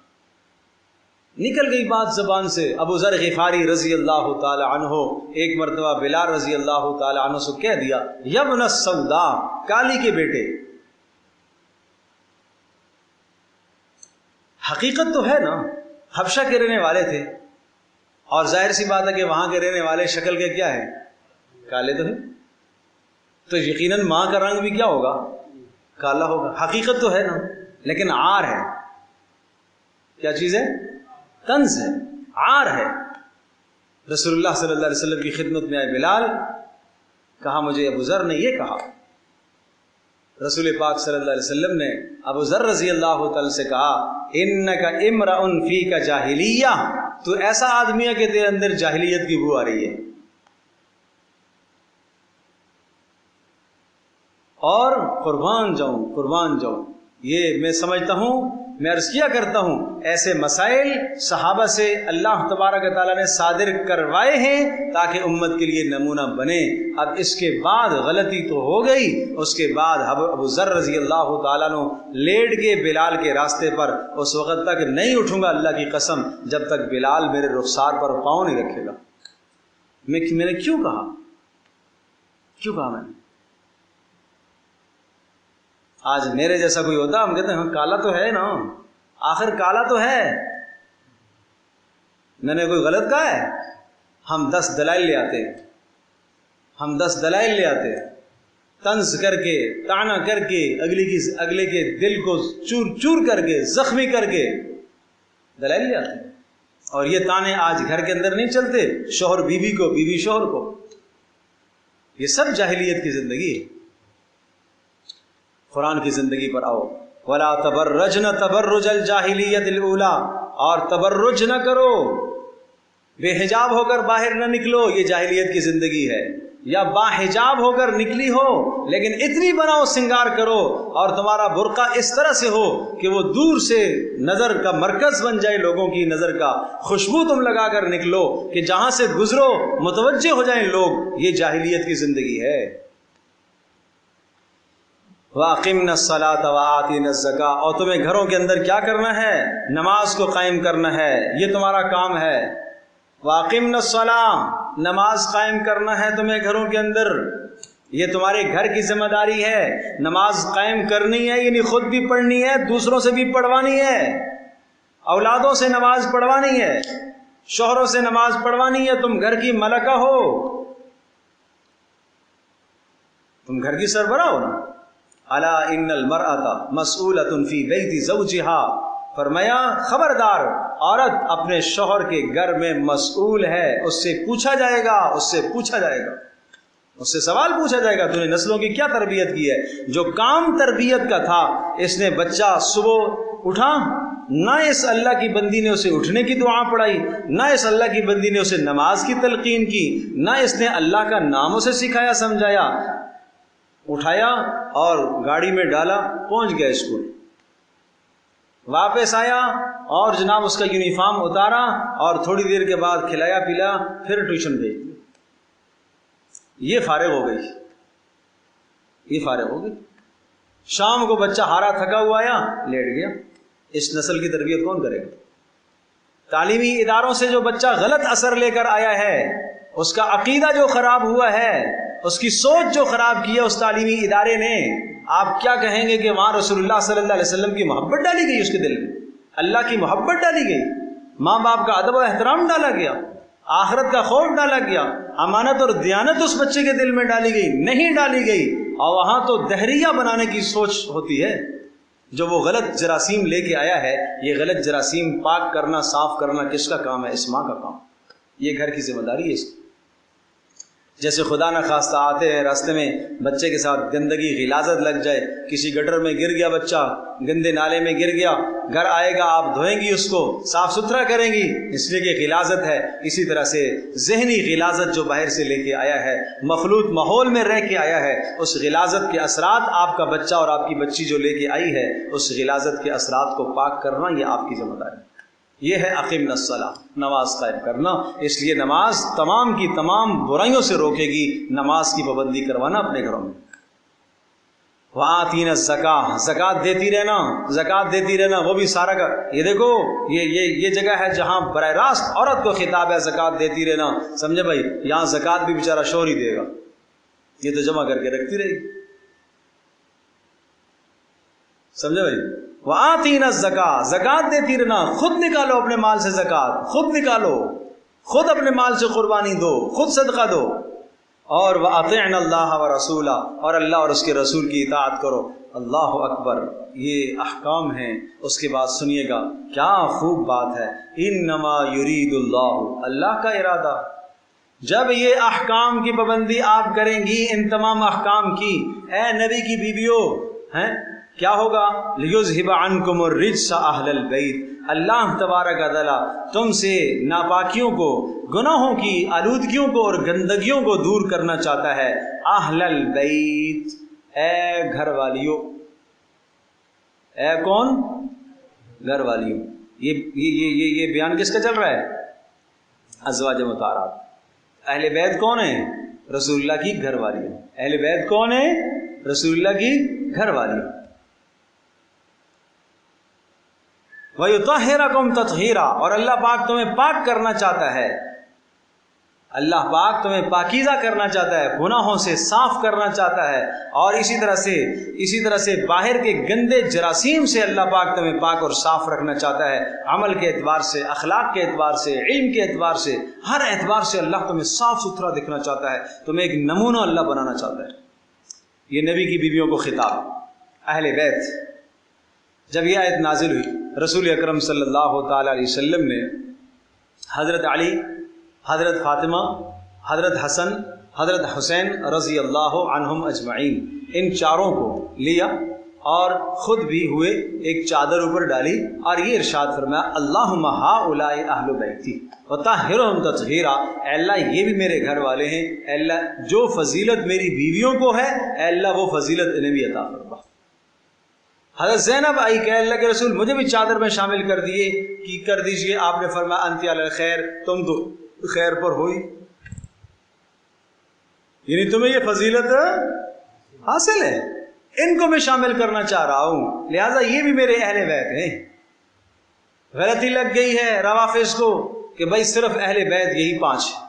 نکل گئی بات زبان سے. ابو ذر غفاری رضی اللہ تعالی عنہ ایک مرتبہ بلال رضی اللہ تعالی عنہ سے کہہ دیا, یبن السوداء, کالی کے بیٹے. حقیقت تو ہے نا, حبشہ کے رہنے والے تھے, اور ظاہر سی بات ہے کہ وہاں کے رہنے والے شکل کے کیا ہیں؟ کالے تو ہیں, تو یقیناً ماں کا رنگ بھی کیا ہوگا؟ کالا ہوگا. حقیقت تو ہے نا, لیکن عار ہے. کیا چیز ہے؟ طنز ہے, عار ہے. رسول اللہ صلی اللہ علیہ وسلم کی خدمت میں آئے بلال, کہا مجھے ابو ذر نے یہ کہا. رسول پاک صلی اللہ علیہ وسلم نے ابو ذر رضی اللہ تعالی سے کہا انک امرؤ فیک جاہلیہ، تو ایسا آدمی ہے کہ تیرے اندر جاہلیت کی بو آ رہی ہے. اور قربان جاؤں یہ میں سمجھتا ہوں، میں عرض کیا کرتا ہوں، ایسے مسائل صحابہ سے اللہ تبارک و تعالیٰ نے صادر کروائے ہیں تاکہ امت کے لیے نمونہ بنے. اب اس کے بعد غلطی تو ہو گئی، اس کے بعد ابو ذر رضی اللہ تعالیٰ عنہ لیٹ کے بلال کے راستے پر، اس وقت تک نہیں اٹھوں گا اللہ کی قسم جب تک بلال میرے رخسار پر پاؤں نہیں رکھے گا. میں نے کیوں کہا میں نے؟ آج میرے جیسا کوئی ہوتا ہم کہتے ہیں ہاں کالا تو ہے نا، آخر کالا تو ہے، میں نے کوئی غلط کہا ہے؟ ہم 10 دلائل لے آتے طنز کر کے، طعنہ کر کے، اگلے کے دل کو چور کر کے، زخمی کر کے دلائل لے آتے ہیں. اور یہ طعنے آج گھر کے اندر نہیں چلتے، شوہر بیوی کو، بیوی شوہر کو. یہ سب جاہلیت کی زندگی ہے. قرآن کی زندگی پر آؤ. وَلَا تَبَرَّجْنَ تَبَرُّجَ الْجَاهِلِيَّةِ الْأُولَىٰ، اور تبرج نہ کرو، بے حجاب ہو کر باہر نہ نکلو، یہ جاہلیت کی زندگی ہے. یا با حجاب ہو کر نکلی ہو لیکن اتنی بناؤ سنگار کرو اور تمہارا برقع اس طرح سے ہو کہ وہ دور سے نظر کا مرکز بن جائے، لوگوں کی نظر کا خوشبو تم لگا کر نکلو کہ جہاں سے گزرو متوجہ ہو جائیں لوگ. یہ جاہلیت کی زندگی ہے. وَأَقِمْنَا الصَّلَاةَ وَآتِينَا الزَّكَاةَ، اور تمہیں گھروں کے اندر کیا کرنا ہے؟ نماز کو قائم کرنا ہے، یہ تمہارا کام ہے. وَأَقِمْنَا الصَّلَاةَ، نماز قائم کرنا ہے تمہیں گھروں کے اندر، یہ تمہارے گھر کی ذمہ داری ہے. نماز قائم کرنی ہے، یعنی خود بھی پڑھنی ہے، دوسروں سے بھی پڑھوانی ہے، اولادوں سے نماز پڑھوانی ہے، شوہروں سے نماز پڑھوانی ہے. تم گھر کی ملکہ ہو، تم گھر کی سربراہ ہو نا. الا ان المرأة مسئولۃ فی بیت زوجها، فرمایا خبردار، عورت اپنے شوہر کے گھر میں مسئول ہے، اس سے پوچھا جائے گا، اس سے سوال پوچھا جائے گا تو نے نسلوں کی کیا تربیت کی ہے. جو کام تربیت کا تھا، اس نے بچہ صبح اٹھا، نہ اس اللہ کی بندی نے اسے اٹھنے کی دعا پڑھائی، نہ اس اللہ کی بندی نے اسے نماز کی تلقین کی، نہ اس نے اللہ کا نام اسے سکھایا سمجھایا. اٹھایا اور گاڑی میں ڈالا، پہنچ گیا اسکول، واپس آیا اور جناب اس کا یونیفارم اتارا اور تھوڑی دیر کے بعد کھلایا پلایا، پھر ٹیوشن بھیج دیا. یہ فارغ ہو گئی. شام کو بچہ ہارا تھکا ہوا آیا، لیٹ گیا. اس نسل کی تربیت کون کرے گا؟ تعلیمی اداروں سے جو بچہ غلط اثر لے کر آیا ہے، اس کا عقیدہ جو خراب ہوا ہے، اس کی سوچ جو خراب کی ہے اس تعلیمی ادارے نے، آپ کیا کہیں گے کہ وہاں رسول اللہ صلی اللہ علیہ وسلم کی محبت ڈالی گئی، اس کے دل میں اللہ کی محبت ڈالی گئی، ماں باپ کا ادب و احترام ڈالا گیا، آخرت کا خوف ڈالا گیا، امانت اور دیانت اس بچے کے دل میں ڈالی گئی؟ نہیں ڈالی گئی. اور وہاں تو دہریہ بنانے کی سوچ ہوتی ہے. جو وہ غلط جراثیم لے کے آیا ہے، یہ غلط جراثیم پاک کرنا، صاف کرنا کس کا کام ہے؟ اس ماں کا کام. یہ گھر کی ذمہ داری ہے اس کی. جیسے خدا نہ خواستہ آتے ہیں راستے میں بچے کے ساتھ گندگی غلاظت لگ جائے، کسی گٹر میں گر گیا بچہ، گندے نالے میں گر گیا، گھر آئے گا آپ دھوئیں گی، اس کو صاف ستھرا کریں گی، اس لیے کہ غلاظت ہے. اسی طرح سے ذہنی غلاظت جو باہر سے لے کے آیا ہے، مخلوط ماحول میں رہ کے آیا ہے، اس غلاظت کے اثرات آپ کا بچہ اور آپ کی بچی جو لے کے آئی ہے، اس غلاظت کے اثرات کو پاک کرنا یہ آپ کی ذمہ داری ہے. یہ ہے اقیمنا الصلاۃ، نماز قائم کرنا. اس لیے نماز تمام کی تمام برائیوں سے روکے گی. نماز کی پابندی کروانا اپنے گھروں میں. وآتینا الزکاۃ، زکوٰۃ دیتی رہنا، وہ بھی سارا کا. یہ دیکھو یہ جگہ ہے جہاں براہ راست عورت کو خطاب ہے، زکوٰۃ دیتی رہنا. سمجھے بھائی؟ یہاں زکوٰۃ بھی بیچارہ شوہر ہی دے گا، یہ تو جمع کر کے رکھتی رہے گی. سمجھے بھائی؟ وآتینا الزکاۃ، زکوٰۃ دیتی رہنا. خود نکالو اپنے مال سے زکوٰۃ، خود نکالو، خود اپنے مال سے قربانی دو، خود صدقہ دو. اور وَأَطِعْنَ اللَّهَ وَرَسُولَهُ، اور اللہ اور اس کے رسول کی اطاعت کرو. اللہ اکبر. یہ احکام ہیں. اس کے بعد سنیے گا کیا خوب بات ہے. انما یرید اللہ، اللہ کا ارادہ، جب یہ احکام کی پابندی آپ کریں گی، ان تمام احکام کی، اے نبی کی بیویوں، ہیں کیا ہوگا؟ لِيُذْهِبَ عَنْكُمُ الرِّجْسَ أَهْلَ الْبَيْتِ، اللہ تبارک و تعالی تم سے ناپاکیوں کو، گناہوں کی آلودگیوں کو اور گندگیوں کو دور کرنا چاہتا ہے۔ اہل البیت، اے گھر والیوں، اے کون؟ گھر والیوں۔ یہ بیان کس کا چل رہا ہے؟ ازواج مطہرات۔ اہل بیت کون ہیں؟ رسول اللہ کی گھر والیوں۔ اہل بیت کون ہیں؟ رسول اللہ کی گھر والیوں۔ وَيُطَهِّرَكُمْ تَطْهِيرًا، اور اللہ پاک تمہیں پاک کرنا چاہتا ہے، اللہ پاک تمہیں پاکیزہ کرنا چاہتا ہے، گناہوں سے صاف کرنا چاہتا ہے، اور اسی طرح سے باہر کے گندے جراثیم سے اللہ پاک تمہیں پاک اور صاف رکھنا چاہتا ہے، عمل کے اعتبار سے، اخلاق کے اعتبار سے، علم کے اعتبار سے، ہر اعتبار سے اللہ تمہیں صاف ستھرا دکھنا چاہتا ہے، تمہیں ایک نمونہ اللہ بنانا چاہتا ہے۔ یہ نبی کی بیویوں کو خطاب، اہل بیت۔ جب یہ آیت نازل ہوئی، رسول اکرم صلی اللہ تعالی علیہ وسلم نے حضرت علی، حضرت فاطمہ، حضرت حسن، حضرت حسین رضی اللہ عنہم اجمعین، ان چاروں کو لیا اور خود بھی ہوئے، ایک چادر اوپر ڈالی اور یہ ارشاد فرمایا، اللہم ہؤلاء اہل بیتی وطہرہم تطہیرا، اے اللہ یہ بھی میرے گھر والے ہیں، اے اللہ جو فضیلت میری بیویوں کو ہے، اے اللہ وہ فضیلت انہیں بھی عطا فرما۔ حضرت زینب آئی کہ اللہ کے رسول مجھے بھی چادر میں شامل کر دیجئے، آپ نے فرمایا انتی علی الخیر، تم تو خیر پر ہوئی، یعنی تمہیں یہ فضیلت حاصل ہے، ان کو میں شامل کرنا چاہ رہا ہوں، لہٰذا یہ بھی میرے اہل بیت ہیں۔ غلطی لگ گئی ہے روافض کو کہ بھائی صرف اہل بیت یہی 5 ہیں،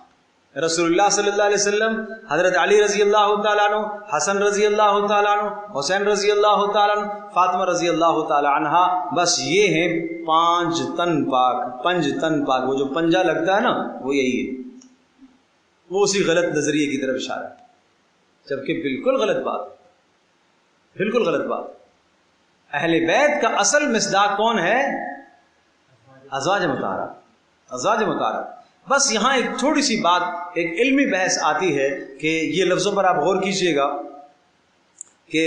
رسول اللہ صلی اللہ علیہ وسلم، حضرت علی رضی اللہ تعالیٰ عنہ، حسن رضی اللہ تعالیٰ عنہ، حسین رضی اللہ تعالیٰ عنہ، فاطمہ رضی اللہ تعالیٰ عنہا، بس یہ ہیں 5 تن پاک، 5 تن پاک۔ وہ جو پنجہ لگتا ہے نا وہ یہی ہے، وہ اسی غلط نظریے کی طرف اشارہ ہے، جبکہ بالکل غلط بات، بالکل غلط بات۔ اہل بیت کا اصل مصداق کون ہے؟ ازواج مطہرات، ازواج مطہرات۔ بس یہاں ایک تھوڑی سی بات، ایک علمی بحث آتی ہے کہ یہ لفظوں پر آپ غور کیجئے گا کہ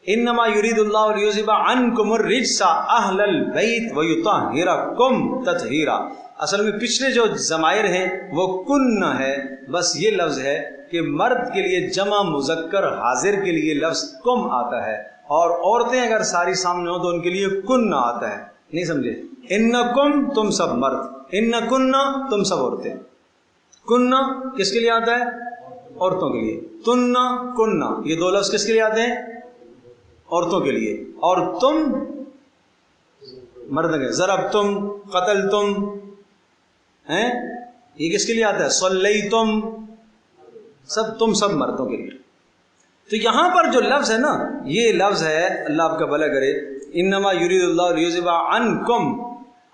انما یرید اللہ لیذھب عنکم الرجس اہل البیت ویطہرکم تطہیرا، اصل میں پچھلے جو ضمائر ہیں وہ کن ہے، بس یہ لفظ ہے کہ مرد کے لیے جمع مذکر حاضر کے لیے لفظ کم آتا ہے، اور عورتیں اگر ساری سامنے ہو تو ان کے لیے کن آتا ہے، نہیں سمجھے؟ انکم تم سب مرد، ان کننا تم سب عورتیں، کننا کس کے لیے آتا ہے؟ عورتوں کے لیے، تننا کننا یہ 2 لفظ کس کے لیے آتے ہیں؟ عورتوں کے لیے، اور تم مرد کے، ضرب تم، قتل تم، ہیں یہ کس کے لیے آتا ہے؟ صلیتم، سب تم سب مردوں کے لیے۔ تو یہاں پر جو لفظ ہے نا، یہ لفظ ہے، اللہ آپ کا بھلا کرے، انما یرید اللہ لیذھب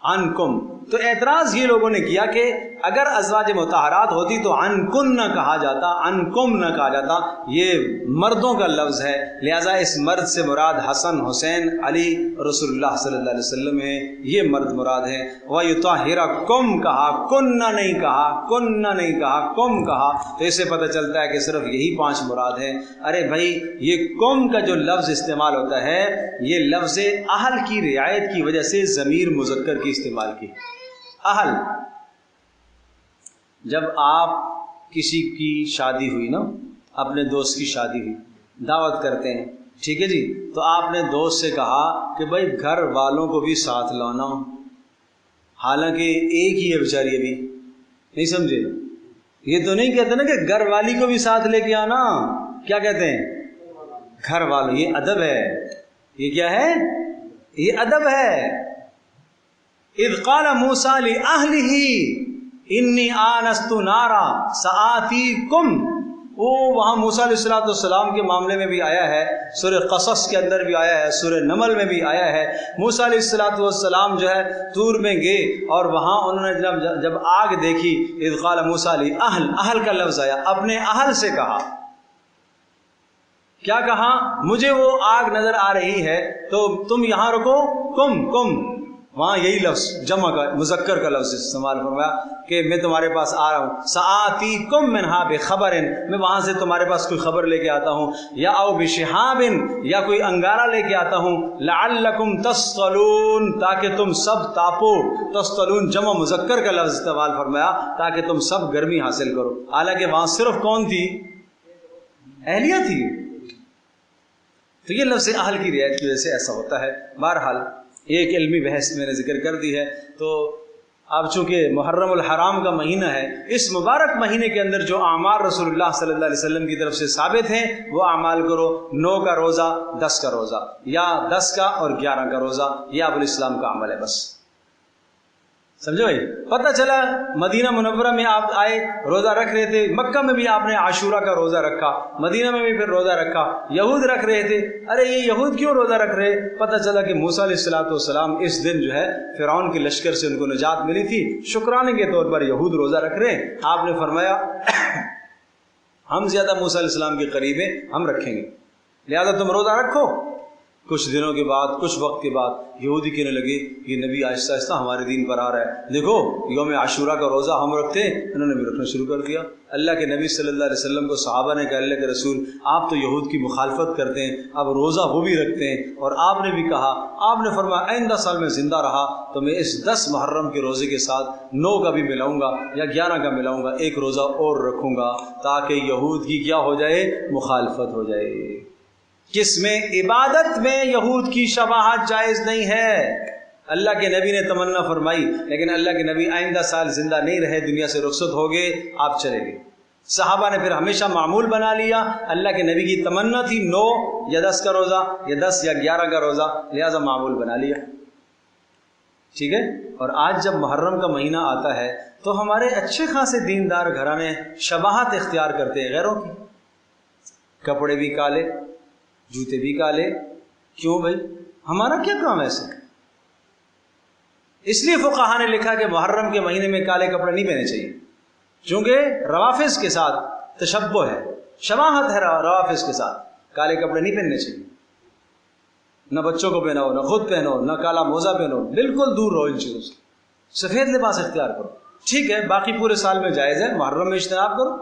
عنکم، تو اعتراض یہ لوگوں نے کیا کہ اگر ازواج مطہرات ہوتی تو عنکن نہ کہا جاتا، عنکم نہ کہا جاتا، یہ مردوں کا لفظ ہے، لہٰذا اس مرد سے مراد حسن، حسین، علی، رسول اللہ صلی اللہ علیہ وسلم ہیں، یہ مرد مراد ہیں۔ وَيُطَهِّرَكُمْ کہا، کننا نہیں کہا، کننا نہیں کہا، کم کہا، تو اس سے پتہ چلتا ہے کہ صرف یہی 5 مراد ہیں۔ ارے بھائی یہ کم کا جو لفظ استعمال ہوتا ہے، یہ لفظ اہل کی رعایت کی وجہ سے ضمیر مذکر کی استعمال کی۔ اہل، جب آپ کسی کی شادی ہوئی نا، اپنے دوست کی شادی ہوئی، دعوت کرتے ہیں، ٹھیک ہے جی، تو آپ نے دوست سے کہا کہ بھائی گھر والوں کو بھی ساتھ لانا، حالانکہ ایک ہی ہے بیچاری، ابھی نہیں سمجھے؟ یہ تو نہیں کہتے نا کہ گھر والی کو بھی ساتھ لے کے آنا، کیا کہتے ہیں؟ گھر والوں، یہ ادب ہے، یہ کیا ہے؟ یہ ادب ہے۔ اذ قال موسیٰ لأہلہ انی آنست نارا سآتیکم، وہ وہاں موسیٰ علیہ السلام کے معاملے میں بھی آیا ہے، سورہ قصص کے اندر بھی آیا ہے، سورہ نمل میں بھی آیا ہے۔ موسیٰ علیہ السلام جو ہے طور میں گئے اور وہاں انہوں نے جب آگ دیکھی، اذ قال موسیٰ لأہل، اہل کا لفظ آیا، اپنے اہل سے کہا، کیا کہا؟ مجھے وہ آگ نظر آ رہی ہے تو تم یہاں رکو، کم وہاں یہی لفظ جمع کا مذکر کا لفظ استعمال فرمایا کہ میں تمہارے پاس آ رہا ہوں، سآتیکم منہا بخبر، میں وہاں سے تمہارے پاس کوئی خبر لے کے آتا ہوں، یا او بشہاب، یا کوئی انگارہ لے کے آتا ہوں، لعلکم تصطلون، تاکہ تم سب تاپو، تصطلون جمع مذکر کا لفظ استعمال فرمایا تاکہ تم سب گرمی حاصل کرو، حالانکہ وہاں صرف کون تھی؟ اہلیہ تھی۔ تو یہ لفظ اہل کی رعایت کی وجہ سے ایسا ہوتا ہے۔ بہرحال ایک علمی بحث میں نے ذکر کر دی ہے۔ تو اب چونکہ محرم الحرام کا مہینہ ہے، اس مبارک مہینے کے اندر جو اعمال رسول اللہ صلی اللہ علیہ وسلم کی طرف سے ثابت ہیں وہ اعمال کرو۔ 9 کا روزہ، 10 کا روزہ، یا 10 کا اور 11 کا روزہ، یہ ابو الاسلام کا عمل ہے بس، سمجھو بھائی۔ پتہ چلا مدینہ منورہ میں آپ آئے، روزہ رکھ رہے تھے، مکہ میں بھی آپ نے عاشورہ کا روزہ رکھا، مدینہ میں بھی پھر روزہ رکھا، یہود رکھ رہے تھے، ارے یہ یہود کیوں روزہ رکھ رہے؟ پتہ چلا کہ موسیٰ علیہ السلام اس دن جو ہے فرعون کے لشکر سے ان کو نجات ملی تھی، شکرانے کے طور پر یہود روزہ رکھ رہے ہیں۔ آپ نے فرمایا ہم زیادہ موسیٰ علیہ السلام کے قریب ہیں، ہم رکھیں گے، لہذا تم روزہ رکھو۔ کچھ دنوں کے بعد، کچھ وقت کے بعد یہودی کہنے لگے یہ نبی آہستہ آہستہ ہمارے دین پر آ رہا ہے، دیکھو یوم عاشورہ کا روزہ ہم رکھتے ہیں، انہوں نے بھی رکھنا شروع کر دیا۔ اللہ کے نبی صلی اللہ علیہ وسلم کو صحابہ نے کہا اللہ کے رسول آپ تو یہود کی مخالفت کرتے ہیں، اب روزہ وہ بھی رکھتے ہیں، اور آپ نے بھی کہا، آپ نے فرمایا آئندہ سال میں زندہ رہا تو میں اس 10 محرم کے روزے کے ساتھ 9 کا بھی ملاؤں گا یا 11 کا ملاؤں گا، ایک روزہ اور رکھوں گا تاکہ یہود کی کیا ہو جائے؟ مخالفت ہو جائے۔ کس میں؟ عبادت میں یہود کی شباہت جائز نہیں ہے۔ اللہ کے نبی نے تمنا فرمائی، لیکن اللہ کے نبی آئندہ سال زندہ نہیں رہے، دنیا سے رخصت ہو گئے، آپ چلے گئے۔ صحابہ نے پھر ہمیشہ معمول بنا لیا، اللہ کے نبی کی تمنا تھی 9 یا 10 کا روزہ، یا 10 یا 11 کا روزہ، لہذا معمول بنا لیا، ٹھیک ہے۔ اور آج جب محرم کا مہینہ آتا ہے تو ہمارے اچھے خاصے دیندار گھرانے شباہت اختیار کرتے ہیں غیروں کی، کپڑے بھی کالے، جوتے بھی کالے، کیوں بھائی؟ ہمارا کیا کام ہے ایسے؟ اس لیے فقہاء نے لکھا کہ محرم کے مہینے میں کالے کپڑے نہیں پہنے چاہیے، چونکہ روافظ کے ساتھ تشبہ ہے، شباہت ہے روافظ کے ساتھ، کالے کپڑے نہیں پہننے چاہیے، نہ بچوں کو پہناؤ، نہ خود پہنو، نہ کالا موزہ پہنو، بالکل دور رہو ان چیزوں سے، سفید لباس اختیار کرو، ٹھیک ہے باقی پورے سال میں جائز ہے، محرم میں اجتناب کرو۔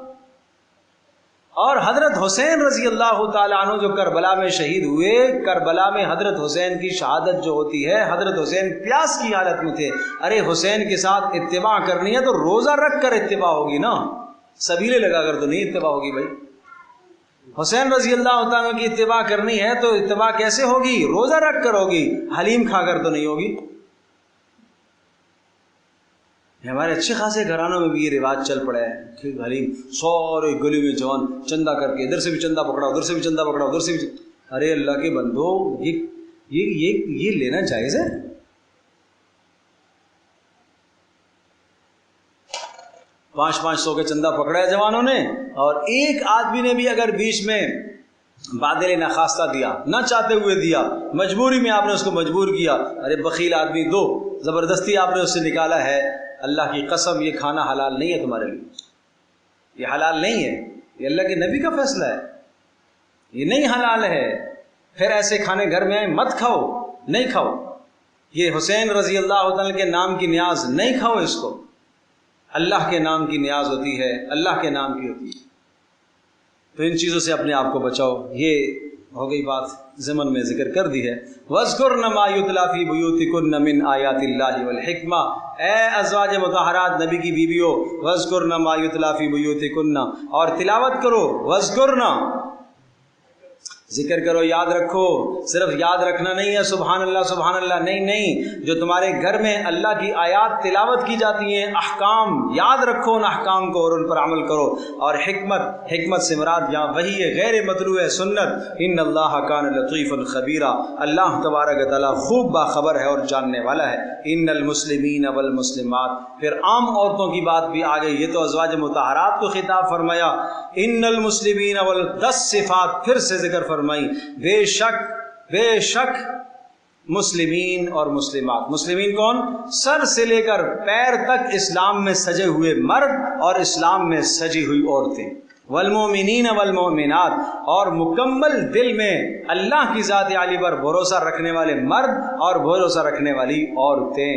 اور حضرت حسین رضی اللہ تعالیٰ عنہ جو کربلا میں شہید ہوئے، کربلا میں حضرت حسین کی شہادت جو ہوتی ہے، حضرت حسین پیاس کی حالت میں تھے، ارے حسین کے ساتھ اتباع کرنی ہے تو روزہ رکھ کر اتباع ہوگی نا، سبیلے لگا کر تو نہیں اتباع ہوگی بھائی۔ حسین رضی اللہ تعالیٰ کی اتباع کرنی ہے تو اتباع کیسے ہوگی؟ روزہ رکھ کر ہوگی، حلیم کھا کر تو نہیں ہوگی۔ ہمارے اچھے خاصے گھرانوں میں بھی یہ رواج چل پڑا ہے کہ حلیم سارے گلی میں جوان چندہ کر کے ادھر سے بھی چندہ پکڑا، ادھر سے بھی چندہ پکڑا، ادھر سے بھی ارے اللہ کے بندو یہ لینا جائز ہے؟ 500 کے چندہ پکڑا ہے جوانوں نے، اور ایک آدمی نے بھی اگر بیچ میں بادل ناخواستہ دیا، نہ چاہتے ہوئے دیا، مجبوری میں آپ نے اس کو مجبور کیا، ارے بخیل آدمی دو، زبردستی آپ نے اس سے نکالا ہے، اللہ کی قسم یہ کھانا حلال نہیں ہے تمہارے لیے، یہ حلال نہیں ہے، یہ اللہ کے نبی کا فیصلہ ہے، یہ نہیں حلال ہے۔ پھر ایسے کھانے گھر میں آئے مت کھاؤ، نہیں کھاؤ، یہ حسین رضی اللہ تعالیٰ کے نام کی نیاز نہیں کھاؤ، اس کو اللہ کے نام کی نیاز ہوتی ہے، اللہ کے نام کی ہوتی ہے، تو ان چیزوں سے اپنے آپ کو بچاؤ۔ یہ ہو گئی بات ضمن میں ذکر کر دی ہے۔ وَاذْكُرْنَ مَا يُتْلَى فِي بُيُوتِكُنَّ مِنْ آيَاتِ اللَّهِ وَالْحِكْمَةِ، اے ازواج مطہرات نبی کی بیویوں، وَاذْكُرْنَ مَا يُتْلَى فِي بُيُوتِكُنَّ، اور تلاوت کرو، وَاذْكُرْنَ ذکر کرو، یاد رکھو، صرف یاد رکھنا نہیں ہے سبحان اللہ سبحان اللہ، نہیں نہیں، جو تمہارے گھر میں اللہ کی آیات تلاوت کی جاتی ہیں، احکام یاد رکھو ان احکام کو اور ان پر عمل کرو، اور حکمت سے مراد یہاں وہی ہے، غیر مطلوع ہے سنت، ان اللہ کان لطیفا خبیرا، اللہ تبارک تعالیٰ خوب باخبر ہے اور جاننے والا ہے۔ ان المسلمین والمسلمات، پھر عام عورتوں کی بات بھی آ گئی، یہ تو ازواج مطہرات کو خطاب فرمایا، ان المسلمین 10 صفات پھر سے ذکر فرمائی، بے شک مسلمین اور مسلمات، مسلمین کون؟ سر سے لے کر پیر تک اسلام میں سجے ہوئے مرد اور اسلام میں سجی ہوئی عورتیں، والمؤمنین والمؤمنات، اور مکمل دل میں اللہ کی ذات عالی پر بھروسہ رکھنے والے مرد اور بھروسہ رکھنے والی عورتیں،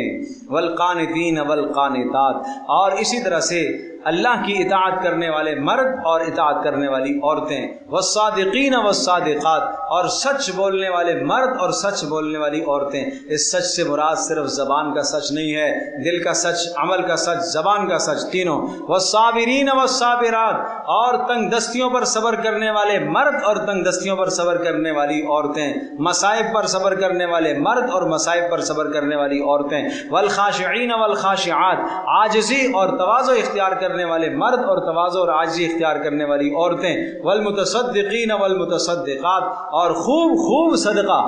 والقانتین والقانتات، اور اسی طرح سے اللہ کی اطاعت کرنے والے مرد اور اطاعت کرنے والی عورتیں، والصادقین والصادقات، اور سچ بولنے والے مرد اور سچ بولنے والی عورتیں۔ اس سچ سے مراد صرف زبان کا سچ نہیں ہے، دل کا سچ، عمل کا سچ، زبان کا سچ، تینوں۔ والصابرین والصابرات، اور تنگ دستیوں پر صبر کرنے والے مرد اور تنگ دستیوں پر صبر کرنے والی عورتیں، مصائب پر صبر کرنے والے مرد اور مصائب پر صبر کرنے والی عورتیں۔ والخاشعین والخاشعات، عاجزی اور تواضع اختیار کرنے والے مرد اور تواضع اور عاجزی اختیار کرنے والی عورتیں۔ والمتصدقین والمتصدقات، اور خوب خوب صدقہ،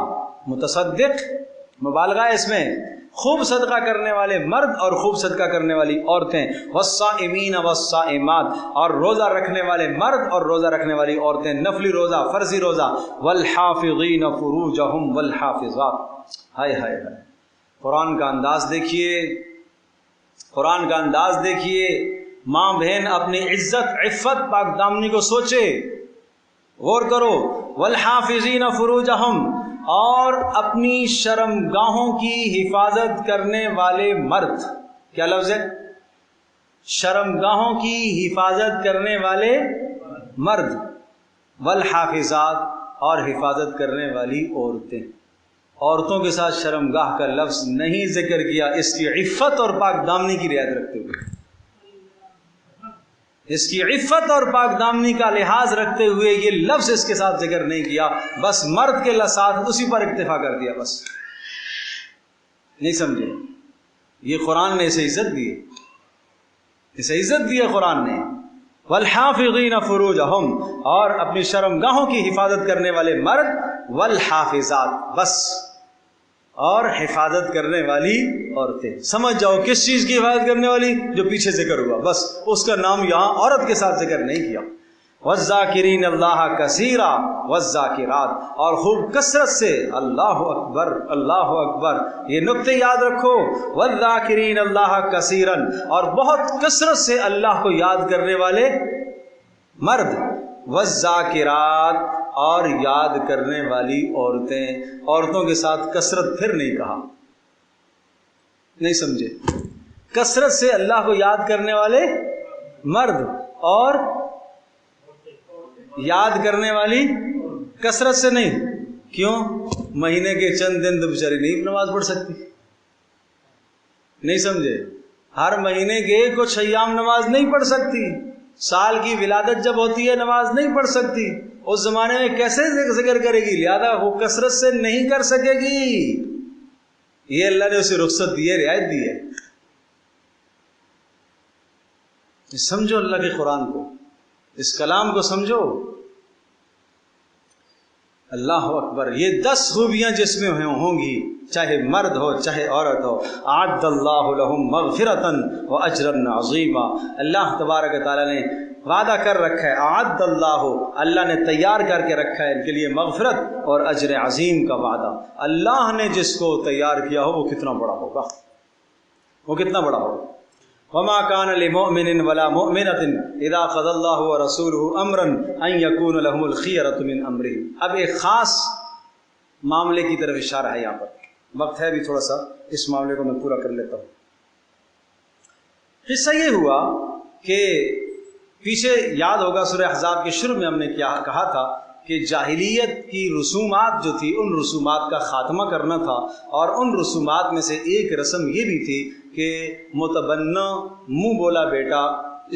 متصدق مبالغہ ہے اس میں، خوب صدقہ کرنے والے مرد اور خوب صدقہ کرنے والی عورتیں۔ والصائمین والصائمات، اور روزہ رکھنے والے مرد اور روزہ رکھنے والی عورتیں، نفلی روزہ، فرضی روزہ۔ والحافظین فروجہم والحافظات، ہائے ہائے ہائے، قرآن کا انداز دیکھیے، قرآن کا انداز دیکھیے۔ ماں بہن اپنی عزت، عفت، پاک دامنی کو سوچے، غور کرو۔ والحافظین فروجہم، اور اپنی شرمگاہوں کی حفاظت کرنے والے مرد، کیا لفظ ہے؟ شرمگاہوں کی حفاظت کرنے والے مرد۔ والحافظات، اور حفاظت کرنے والی عورتیں۔ عورتوں کے ساتھ شرمگاہ کا لفظ نہیں ذکر کیا، اس کی عفت اور پاک دامنی کی رعایت رکھتے ہوئے، اس کی عفت اور پاک دامنی کا لحاظ رکھتے ہوئے یہ لفظ اس کے ساتھ ذکر نہیں کیا، بس مرد کے ساتھ اسی پر اکتفا کر دیا، بس نہیں سمجھے؟ یہ قرآن نے اسے عزت دی، اسے عزت دی ہے قرآن نے۔ والحافظین فروجہم، اور اپنی شرمگاہوں کی حفاظت کرنے والے مرد، والحافظات، بس، اور حفاظت کرنے والی عورتیں۔ سمجھ جاؤ کس چیز کی حفاظت کرنے والی؟ جو پیچھے ذکر ہوا، بس اس کا نام یہاں عورت کے ساتھ ذکر نہیں کیا۔ والذاکرین اللہ کثیرا والذاکرات، اور خوب کثرت سے اللہ اکبر، اللہ اکبر، یہ نقطے یاد رکھو۔ والذاکرین اللہ کثیرا، اور بہت کثرت سے اللہ کو یاد کرنے والے مرد۔ والذاکرات، اور یاد کرنے والی عورتیں۔ عورتوں کے ساتھ کثرت پھر نہیں کہا، نہیں سمجھے؟ کثرت سے اللہ کو یاد کرنے والے مرد، اور یاد کرنے والی کثرت سے نہیں۔ کیوں؟ مہینے کے چند دن تو بیچاری نہیں نماز پڑھ سکتی، نہیں سمجھے؟ ہر مہینے کے کچھ ایام نماز نہیں پڑھ سکتی، سال کی ولادت جب ہوتی ہے نماز نہیں پڑھ سکتی، اس زمانے میں کیسے ذکر کرے گی؟ لہذا وہ کثرت سے نہیں کر سکے گی، یہ اللہ نے اسے رخصت دی ہے، رعایت دی ہے۔ سمجھو اللہ کے قرآن کو، اس کلام کو سمجھو۔ اللہ اکبر، یہ 10 خوبیاں جس میں ہوں گی، چاہے مرد ہو چاہے عورت ہو۔ اعد اللہ لہم مغفرۃ واجرا عظیما، اللہ تبارک تعالیٰ نے وعدہ کر رکھا ہے، اعد اللہ، اللہ نے تیار کر کے رکھا ہے ان کے لیے مغفرت اور اجر عظیم کا وعدہ۔ اللہ نے جس کو تیار کیا ہو وہ کتنا بڑا ہوگا، وہ کتنا بڑا ہوگا۔ وما كان لمؤمن ولا مؤمنة اذا قضى الله ورسوله امرا ان يكون لهم الخيرة من امرهم۔ اب ایک خاص معاملے کی طرف اشارہ ہے، یہاں پر وقت ہے بھی تھوڑا سا، اس معاملے کو میں پورا کر لیتا ہوں۔ قصہ یہ ہوا کہ پیچھے یاد ہوگا سورہ احزاب کے شروع میں ہم نے کیا کہا تھا کہ جاہلیت کی رسومات جو تھی ان رسومات کا خاتمہ کرنا تھا، اور ان رسومات میں سے ایک رسم یہ بھی تھی کہ متبنہ منہ بولا بیٹا،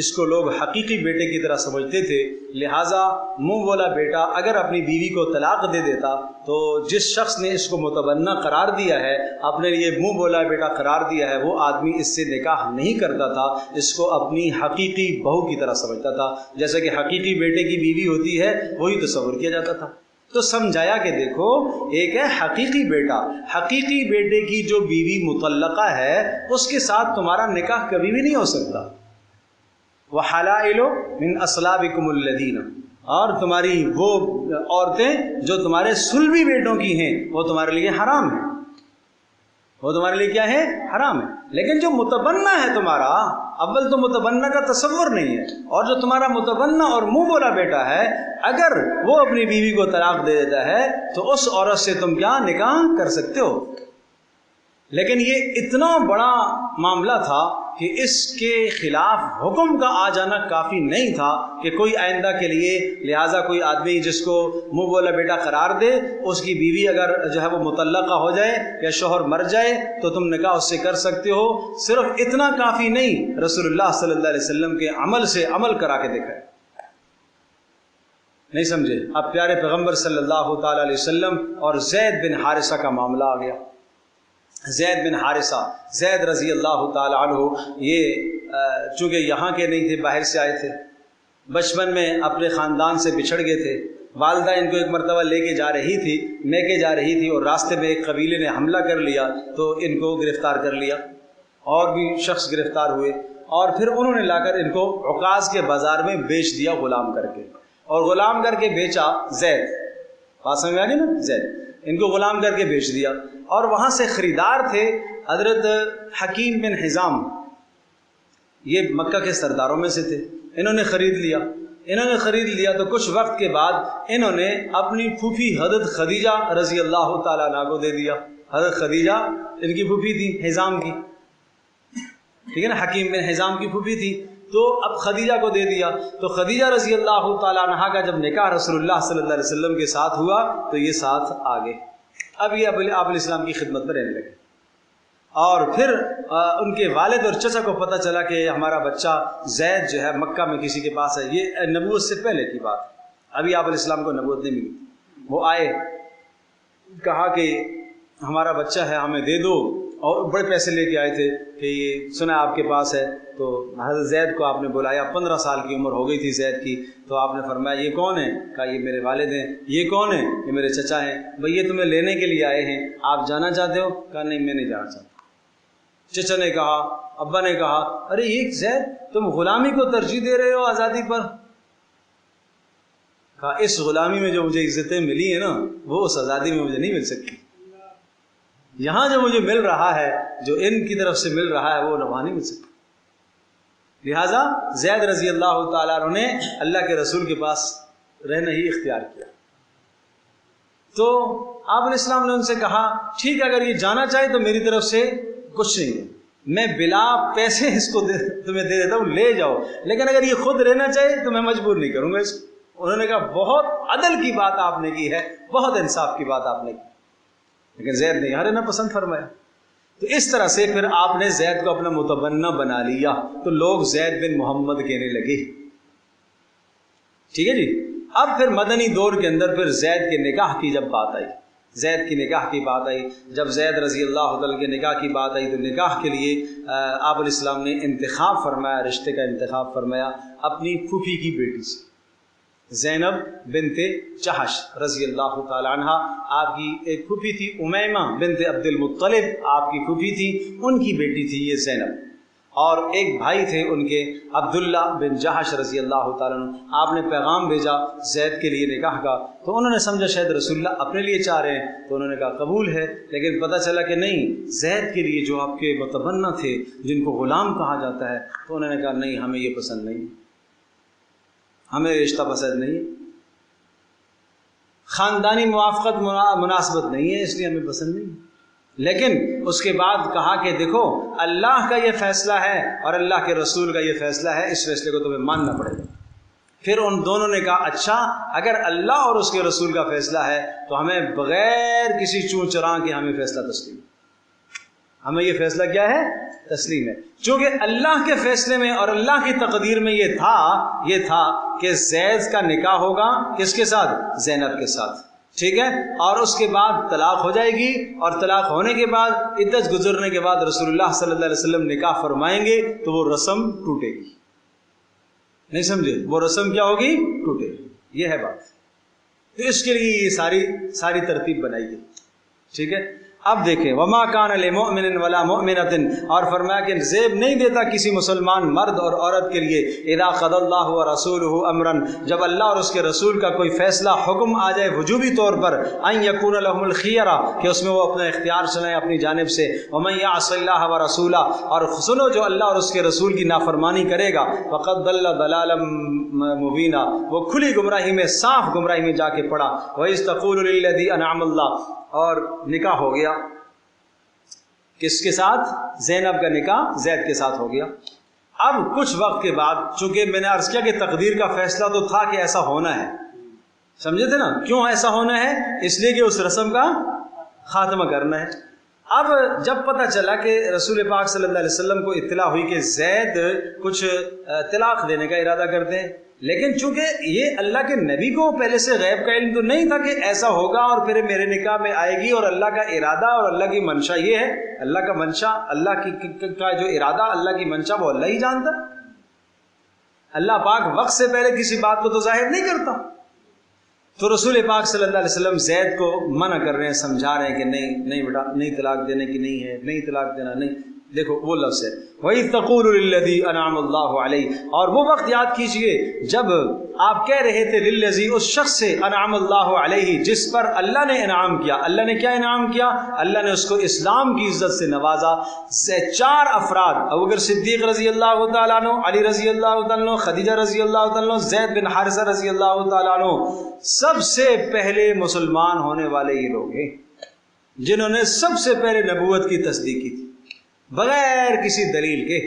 اس کو لوگ حقیقی بیٹے کی طرح سمجھتے تھے، لہٰذا منہ بولا بیٹا اگر اپنی بیوی کو طلاق دے دیتا تو جس شخص نے اس کو متبنہ قرار دیا ہے، اپنے لیے منہ بولا بیٹا قرار دیا ہے، وہ آدمی اس سے نکاح نہیں کرتا تھا، اس کو اپنی حقیقی بہو کی طرح سمجھتا تھا، جیسے کہ حقیقی بیٹے کی بیوی ہوتی ہے وہی تصور کیا جاتا تھا۔ تو سمجھایا کہ دیکھو ایک ہے حقیقی بیٹا، حقیقی بیٹے کی جو بیوی مطلقہ ہے اس کے ساتھ تمہارا نکاح کبھی بھی نہیں ہو سکتا۔ وحلائل من اصلابکم الذین، اور تمہاری وہ عورتیں جو تمہارے صلبی بیٹوں کی ہیں وہ تمہارے لیے حرام ہیں، وہ تمہارے لیے کیا ہے؟ حرام ہے۔ لیکن جو متبنہ ہے تمہارا، اول تو متبنہ کا تصور نہیں ہے، اور جو تمہارا متبنہ اور منہ بولا بیٹا ہے، اگر وہ اپنی بیوی کو طلاق دے دیتا ہے تو اس عورت سے تم کیا نکاح کر سکتے ہو۔ لیکن یہ اتنا بڑا معاملہ تھا کہ اس کے خلاف حکم کا آ جانا کافی نہیں تھا کہ کوئی آئندہ کے لیے، لہٰذا کوئی آدمی جس کو منہ بولا بیٹا قرار دے، اس کی بیوی اگر جو ہے وہ مطلقہ ہو جائے یا شوہر مر جائے تو تم نکاح اس سے کر سکتے ہو۔ صرف اتنا کافی نہیں، رسول اللہ صلی اللہ علیہ وسلم کے عمل سے عمل کرا کے دکھائے۔ نہیں سمجھے؟ اب پیارے پیغمبر صلی اللہ تعالی علیہ وسلم اور زید بن حارثہ کا معاملہ آ گیا۔ زید بن حارثہ، زید رضی اللہ تعالی عنہ، یہ چونکہ یہاں کے نہیں تھے، باہر سے آئے تھے، بچپن میں اپنے خاندان سے بچھڑ گئے تھے۔ والدہ ان کو ایک مرتبہ لے کے جا رہی تھی، میکے جا رہی تھی، اور راستے میں ایک قبیلے نے حملہ کر لیا تو ان کو گرفتار کر لیا، اور بھی شخص گرفتار ہوئے، اور پھر انہوں نے لا کر ان کو عکاظ کے بازار میں بیچ دیا غلام کر کے، اور غلام کر کے بیچا زید، بات سمجھ میں آ گئی نا؟ زید ان کو غلام کر کے بیچ دیا، اور وہاں سے خریدار تھے حضرت حکیم بن حزام، یہ مکہ کے سرداروں میں سے تھے، انہوں نے خرید لیا تو کچھ وقت کے بعد انہوں نے اپنی پھوپھی حضرت خدیجہ رضی اللہ تعالیٰ عنہ کو دے دیا۔ حضرت خدیجہ ان کی پھوپھی تھی، حزام کی، ٹھیک ہے نا، حکیم بن حزام کی پھوپھی تھی، تو اب خدیجہ کو دے دیا۔ تو خدیجہ رضی اللہ تعالیٰ عنہ کا جب نکاح رسول اللہ صلی اللہ علیہ وسلم کے ساتھ ہوا تو یہ ساتھ آگے، اب یہ آپ علیہ السلام کی خدمت میں رہنے لگے، اور پھر ان کے والد اور چچا کو پتہ چلا کہ ہمارا بچہ زید جو ہے مکہ میں کسی کے پاس ہے۔ یہ نبوت سے پہلے کی بات، ابھی آپ علیہ السلام کو نبوت نہیں ملی۔ وہ آئے، کہا کہ ہمارا بچہ ہے، ہمیں دے دو، اور بڑے پیسے لے کے آئے تھے کہ یہ سنا آپ کے پاس ہے۔ تو حضرت زید کو آپ نے بلایا، 15 سال کی عمر ہو گئی تھی زید کی، تو آپ نے فرمایا یہ کون ہے؟ کہا یہ میرے والد ہیں۔ یہ کون ہے؟ یہ میرے چچا ہیں۔ بھئی یہ تمہیں لینے کے لیے آئے ہیں، آپ جانا چاہتے ہو؟ کہا نہیں، میں نہیں جانا چاہتا۔ چچا نے کہا، ابا نے کہا، ارے یہ زید تم غلامی کو ترجیح دے رہے ہو آزادی پر؟ کہا اس غلامی میں جو مجھے عزتیں ملی ہیں نا، وہ اس آزادی میں مجھے نہیں مل سکتی۔ یہاں جو مجھے مل رہا ہے، جو ان کی طرف سے مل رہا ہے، وہ وہاں نہیں مل سکتا۔ لہٰذا زید رضی اللہ تعالیٰ عنہ نے اللہ کے رسول کے پاس رہنا ہی اختیار کیا۔ تو آپ علیہ السلام نے ان سے کہا، ٹھیک ہے، اگر یہ جانا چاہے تو میری طرف سے کچھ نہیں ہے، میں بلا پیسے اس کو تمہیں دے دیتا ہوں، لے جاؤ، لیکن اگر یہ خود رہنا چاہے تو میں مجبور نہیں کروں گا اس کو۔ انہوں نے کہا بہت عدل کی بات آپ نے کی ہے، بہت انصاف کی بات آپ نے کی، لیکن زید نے یہاں رہنا پسند فرمایا۔ تو اس طرح سے پھر آپ نے زید کو اپنا متبنہ بنا لیا، تو لوگ زید بن محمد کہنے لگے، ٹھیک ہے جی۔ اب پھر مدنی دور کے اندر پھر زید کے نکاح کی جب بات آئی، زید کی نکاح کی بات آئی، جب زید رضی اللہ تعالیٰ کے نکاح کی بات آئی تو نکاح کے لیے آپ علیہ السلام نے انتخاب فرمایا، رشتے کا انتخاب فرمایا اپنی پھوپھی کی بیٹی سے، زینب بنت جحش رضی اللہ تعالی عنہ۔ آپ کی ایک پھوپھی تھی امیمہ بنت عبد المطلب، آپ کی پھوپھی تھی، ان کی بیٹی تھی یہ زینب، اور ایک بھائی تھے ان کے عبداللہ بن جحش رضی اللہ تعالیٰ عنہ۔ آپ نے پیغام بھیجا زید کے لیے نکاح کا، تو انہوں نے سمجھا شاید رسول اللہ اپنے لیے چاہ رہے ہیں، تو انہوں نے کہا قبول ہے، لیکن پتہ چلا کہ نہیں، زید کے لیے جو آپ کے متبنہ تھے جن کو غلام کہا جاتا ہے، تو انہوں نے کہا نہیں، ہمیں یہ پسند نہیں، ہمیں رشتہ پسند نہیں، خاندانی موافقت مناسبت نہیں ہے، اس لیے ہمیں پسند نہیں۔ لیکن اس کے بعد کہا کہ دیکھو اللہ کا یہ فیصلہ ہے اور اللہ کے رسول کا یہ فیصلہ ہے، اس فیصلے کو تمہیں ماننا پڑے گا۔ پھر ان دونوں نے کہا اچھا، اگر اللہ اور اس کے رسول کا فیصلہ ہے تو ہمیں بغیر کسی چون چراں کے ہمیں فیصلہ تسلیم، ہمیں یہ فیصلہ کیا ہے؟ تسلیم ہے۔ چونکہ اللہ کے فیصلے میں اور اللہ کی تقدیر میں یہ تھا کہ زید کا نکاح ہوگا کس کے ساتھ؟ زینب کے ساتھ، ٹھیک ہے، اور اس کے بعد طلاق ہو جائے گی، اور طلاق ہونے کے بعد عدت گزرنے کے بعد رسول اللہ صلی اللہ علیہ وسلم نکاح فرمائیں گے تو وہ رسم ٹوٹے گی۔ نہیں سمجھے؟ وہ رسم کیا ہوگی؟ ٹوٹے گی، یہ ہے بات۔ تو اس کے لیے یہ ساری ترتیب بنائی گئی، ٹھیک ہے۔ اب دیکھیں وما کان لمؤمن ولا مؤمنۃ، اور فرمایا کہ زیب نہیں دیتا کسی مسلمان مرد اور عورت کے لیے اذا قضى اللہ ورسولہ امرا، جب اللہ اور اس کے رسول کا کوئی فیصلہ حکم آ جائے وجوبی طور پر، ان یکون لهم الخیرہ، کہ اس میں وہ اپنا اختیار چلائیں اپنی جانب سے، ومن یعص اللہ ورسولہ، اور سنو جو اللہ اور اس کے رسول کی نافرمانی کرے گا، فقد ضل ضلالا مبینا، وہ کھلی گمراہی میں صاف گمراہی میں جا کے پڑا۔ وَإِذْ تَقُولُ لِلَّذِي أَنْعَمَ اللَّهُ، اور نکاح ہو گیا کس کے ساتھ؟ زینب کا نکاح زید کے ساتھ ہو گیا۔ اب کچھ وقت کے بعد، چونکہ میں نے عرض کیا کہ تقدیر کا فیصلہ تو تھا کہ ایسا ہونا ہے، سمجھے تھے نا؟ کیوں ایسا ہونا ہے؟ اس لیے کہ اس رسم کا خاتمہ کرنا ہے۔ اب جب پتہ چلا کہ رسول پاک صلی اللہ علیہ وسلم کو اطلاع ہوئی کہ زید کچھ طلاق دینے کا ارادہ کرتے ہیں، لیکن چونکہ یہ اللہ کے نبی کو پہلے سے غیب کا علم تو نہیں تھا کہ ایسا ہوگا اور پھر میرے نکاح میں آئے گی، اور اللہ کا ارادہ اور اللہ کی منشا یہ ہے، اللہ کا منشا، اللہ کا جو ارادہ، اللہ کی منشا وہ اللہ ہی جانتا۔ اللہ پاک وقت سے پہلے کسی بات کو تو ظاہر نہیں کرتا۔ تو رسول پاک صلی اللہ علیہ وسلم زید کو منع کر رہے ہیں، سمجھا رہے ہیں کہ نہیں بیٹا، نہیں طلاق دینے کی نہیں ہے، نہیں طلاق دینا نہیں۔ دیکھو وہ لفظ ہے وَإِذْ تَقُولُ لِلَّذِي أَنْعَمَ اللَّهُ عَلَيْهِ، اور وہ وقت یاد کیجئے جب آپ کہہ رہے تھے للذی، اس شخص سے، انعم اللہ علیہ، جس پر اللہ نے انعام کیا۔ اللہ نے کیا انعام کیا؟ اللہ نے اس کو اسلام کی عزت سے نوازا۔ چار افراد، ابوبکر صدیق رضی اللہ تعالیٰ عنہ، علی رضی اللہ تعالیٰ عنہ، خدیجہ رضی اللہ تعالیٰ عنہ، زید بن حارثہ رضی اللہ تعالیٰ عنہ، سب سے پہلے مسلمان ہونے والے یہ لوگ ہیں جنہوں نے سب سے پہلے نبوت کی تصدیق کی تھی بغیر کسی دلیل کے۔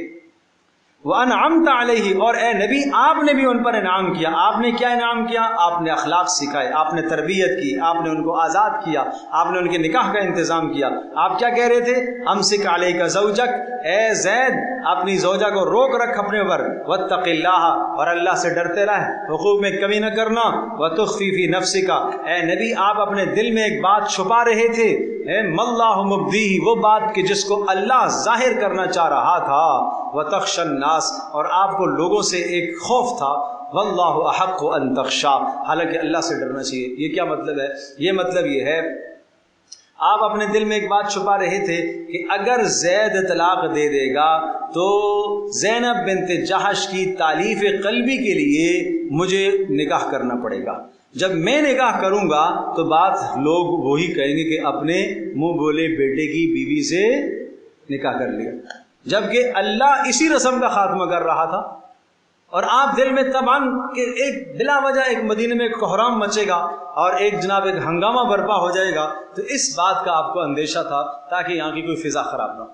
وَأَنْعَمْتَ عَلَيْهِ، اور اے نبی آپ نے بھی ان پر انعام کیا۔ آپ نے کیا انعام کیا؟ آپ نے اخلاق سکھائے، آپ نے تربیت کی، آپ نے ان کو آزاد کیا، آپ نے ان کے نکاح کا انتظام کیا۔ آپ کیا کہہ رہے تھے؟ امسک علیک زوجک، اے زید اپنی زوجہ کو روک رکھ اپنے اوپر، واتق اللہ، اور اللہ سے ڈرتے رہ، حقوق میں کمی نہ کرنا، وتخفی فی نفسک، اے نبی آپ اپنے دل میں ایک بات چھپا رہے تھے، مَاللَّهُ مُبْدِيهِ، وہ بات کہ جس کو اللہ ظاہر کرنا چاہ رہا تھا، وَتَخْشَى النَّاسَ، اور آپ کو لوگوں سے ایک خوف تھا، وَاللَّهُ أَحَقُّ أَن تَخْشَىٰ، حالانکہ اللہ سے ڈرنا چاہیے۔ یہ کیا مطلب ہے؟ یہ مطلب یہ ہے آپ اپنے دل میں ایک بات چھپا رہے تھے کہ اگر زید طلاق دے دے گا تو زینب بنت جحش کی تالیف قلبی کے لیے مجھے نکاح کرنا پڑے گا۔ جب میں نکاح کروں گا تو بات لوگ وہی کہیں گے کہ اپنے منہ بولے بیٹے کی بیوی سے نکاح کر لیا، جبکہ اللہ اسی رسم کا خاتمہ کر رہا تھا۔ اور آپ دل میں طبعاً کہ ایک بلا وجہ ایک مدینے میں کوحرام مچے گا اور ایک جناب ایک ہنگامہ برپا ہو جائے گا، تو اس بات کا آپ کو اندیشہ تھا تاکہ یہاں کی کوئی فضا خراب نہ ہو۔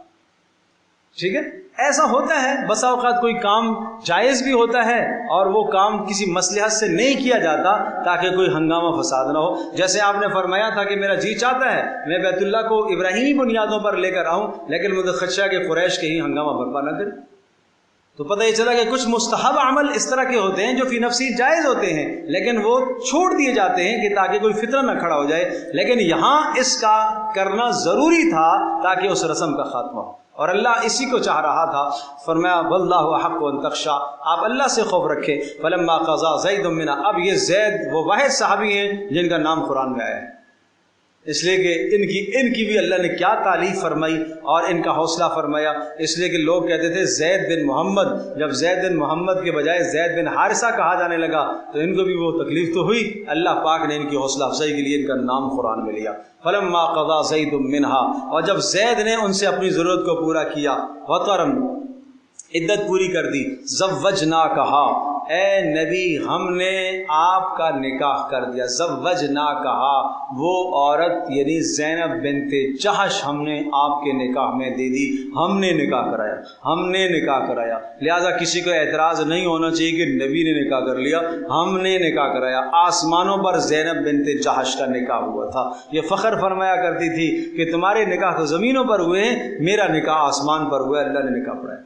ٹھیک ہے، ایسا ہوتا ہے بسا اوقات کوئی کام جائز بھی ہوتا ہے اور وہ کام کسی مصلحت سے نہیں کیا جاتا تاکہ کوئی ہنگامہ فساد نہ ہو۔ جیسے آپ نے فرمایا تھا کہ میرا جی چاہتا ہے میں بیت اللہ کو ابراہیمی بنیادوں پر لے کر آؤں، لیکن مجھے خدشہ کہ قریش کہیں ہنگامہ برپا نہ کرے۔ تو پتہ یہ چلا کہ کچھ مستحب عمل اس طرح کے ہوتے ہیں جو فی نفسی جائز ہوتے ہیں، لیکن وہ چھوڑ دیے جاتے ہیں کہ تاکہ کوئی فتنہ نہ کھڑا ہو جائے، لیکن یہاں اس کا کرنا ضروری تھا تاکہ اس رسم کا خاتمہ ہو، اور اللہ اسی کو چاہ رہا تھا۔ فرمایا واللہ احق ان تخشى، آپ اللہ سے خوف رکھے۔ فلما قضى زید منها، اب یہ زید وہ واحد صحابی ہیں جن کا نام قرآن میں آیا ہے، اس لیے کہ ان کی بھی اللہ نے کیا تعریف فرمائی اور ان کا حوصلہ فرمایا۔ اس لیے کہ لوگ کہتے تھے زید بن محمد، جب زید بن محمد کے بجائے زید بن حارثہ کہا جانے لگا تو ان کو بھی وہ تکلیف تو ہوئی۔ اللہ پاک نے ان کی حوصلہ افزائی کے لیے ان کا نام قرآن میں لیا۔ فلما قضى زید منها، اور جب زید نے ان سے اپنی ضرورت کو پورا کیا، وطرا عدت پوری کر دی، زوجناکہا، اے نبی ہم نے آپ کا نکاح کر دیا۔ زوجناکہا، وہ عورت یعنی زینب بنت جحش ہم نے آپ کے نکاح میں دے دی، ہم نے نکاح کرایا، ہم نے نکاح کرایا۔ لہٰذا کسی کو اعتراض نہیں ہونا چاہیے کہ نبی نے نکاح کر لیا، ہم نے نکاح کرایا۔ آسمانوں پر زینب بنت جحش کا نکاح ہوا تھا۔ یہ فخر فرمایا کرتی تھی کہ تمہارے نکاح تو زمینوں پر ہوئے ہیں، میرا نکاح آسمان پر ہوا ہے، اللہ نے نکاح پڑھایا۔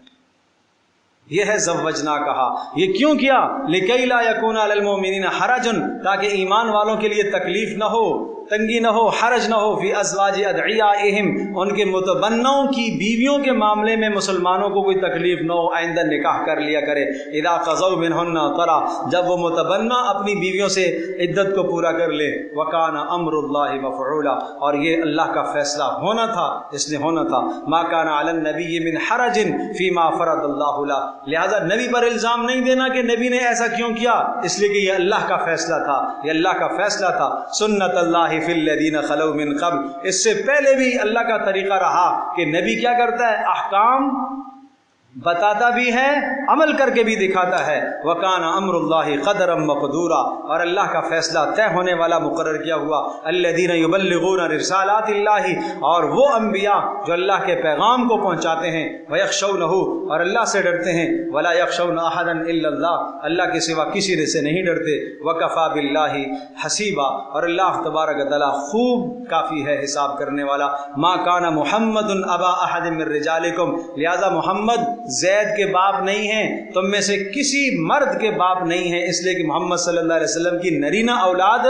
یہ ہے زوجنا کہا۔ یہ کیوں کیا؟ لِكَيْ لَا يَكُونَ عَلَى الْمُؤْمِنِينَ حَرَجٌ، تاکہ ایمان والوں کے لیے تکلیف نہ ہو، تنگی نہ ہو، حرج نہ ہو فی ازواج ادعیائہم، ان کے متبنوں کی بیویوں کے معاملے میں مسلمانوں کو کوئی تکلیف نہ ہو، آئندہ نکاح کر لیا کرے۔ اذا قضوا منہن طرا، جب وہ متبنہ اپنی بیویوں سے عدت کو پورا کر لے۔ وکان امر اللہ مفعولا، اور یہ اللہ کا فیصلہ ہونا تھا، اس نے ہونا تھا۔ ما کان علی النبی من حرج فیما فرض اللہ له، لہذا نبی پر الزام نہیں دینا کہ نبی نے ایسا کیوں کیا، اس لیے کہ یہ اللہ کا فیصلہ تھا، یہ اللہ کا فیصلہ تھا۔ سنت اللہ فی الذین خلو من قبل، اس سے پہلے بھی اللہ کا طریقہ رہا کہ نبی کیا کرتا ہے، احکام بتاتا بھی ہے، عمل کر کے بھی دکھاتا ہے۔ وکان امر اللہ قدرا مقدورا، اور اللہ کا فیصلہ طے ہونے والا مقرر کیا ہوا۔ الذین یبلغون رسالات اللہ، اور وہ انبیاء جو اللہ کے پیغام کو پہنچاتے ہیں، ویخشونہ، اور اللہ سے ڈرتے ہیں، ولا یخشون احدا الا اللہ، اللہ کے سوا کسی سے نہیں ڈرتے۔ وکفی باللہ حسیبا، اور اللہ تبارک تعالیٰ خوب کافی ہے حساب کرنے والا۔ ما کان محمد ابا احد من رجالکم، لہذا محمد زید کے باپ نہیں ہیں، تم میں سے کسی مرد کے باپ نہیں ہیں، اس لیے کہ محمد صلی اللہ علیہ وسلم کی نرینہ اولاد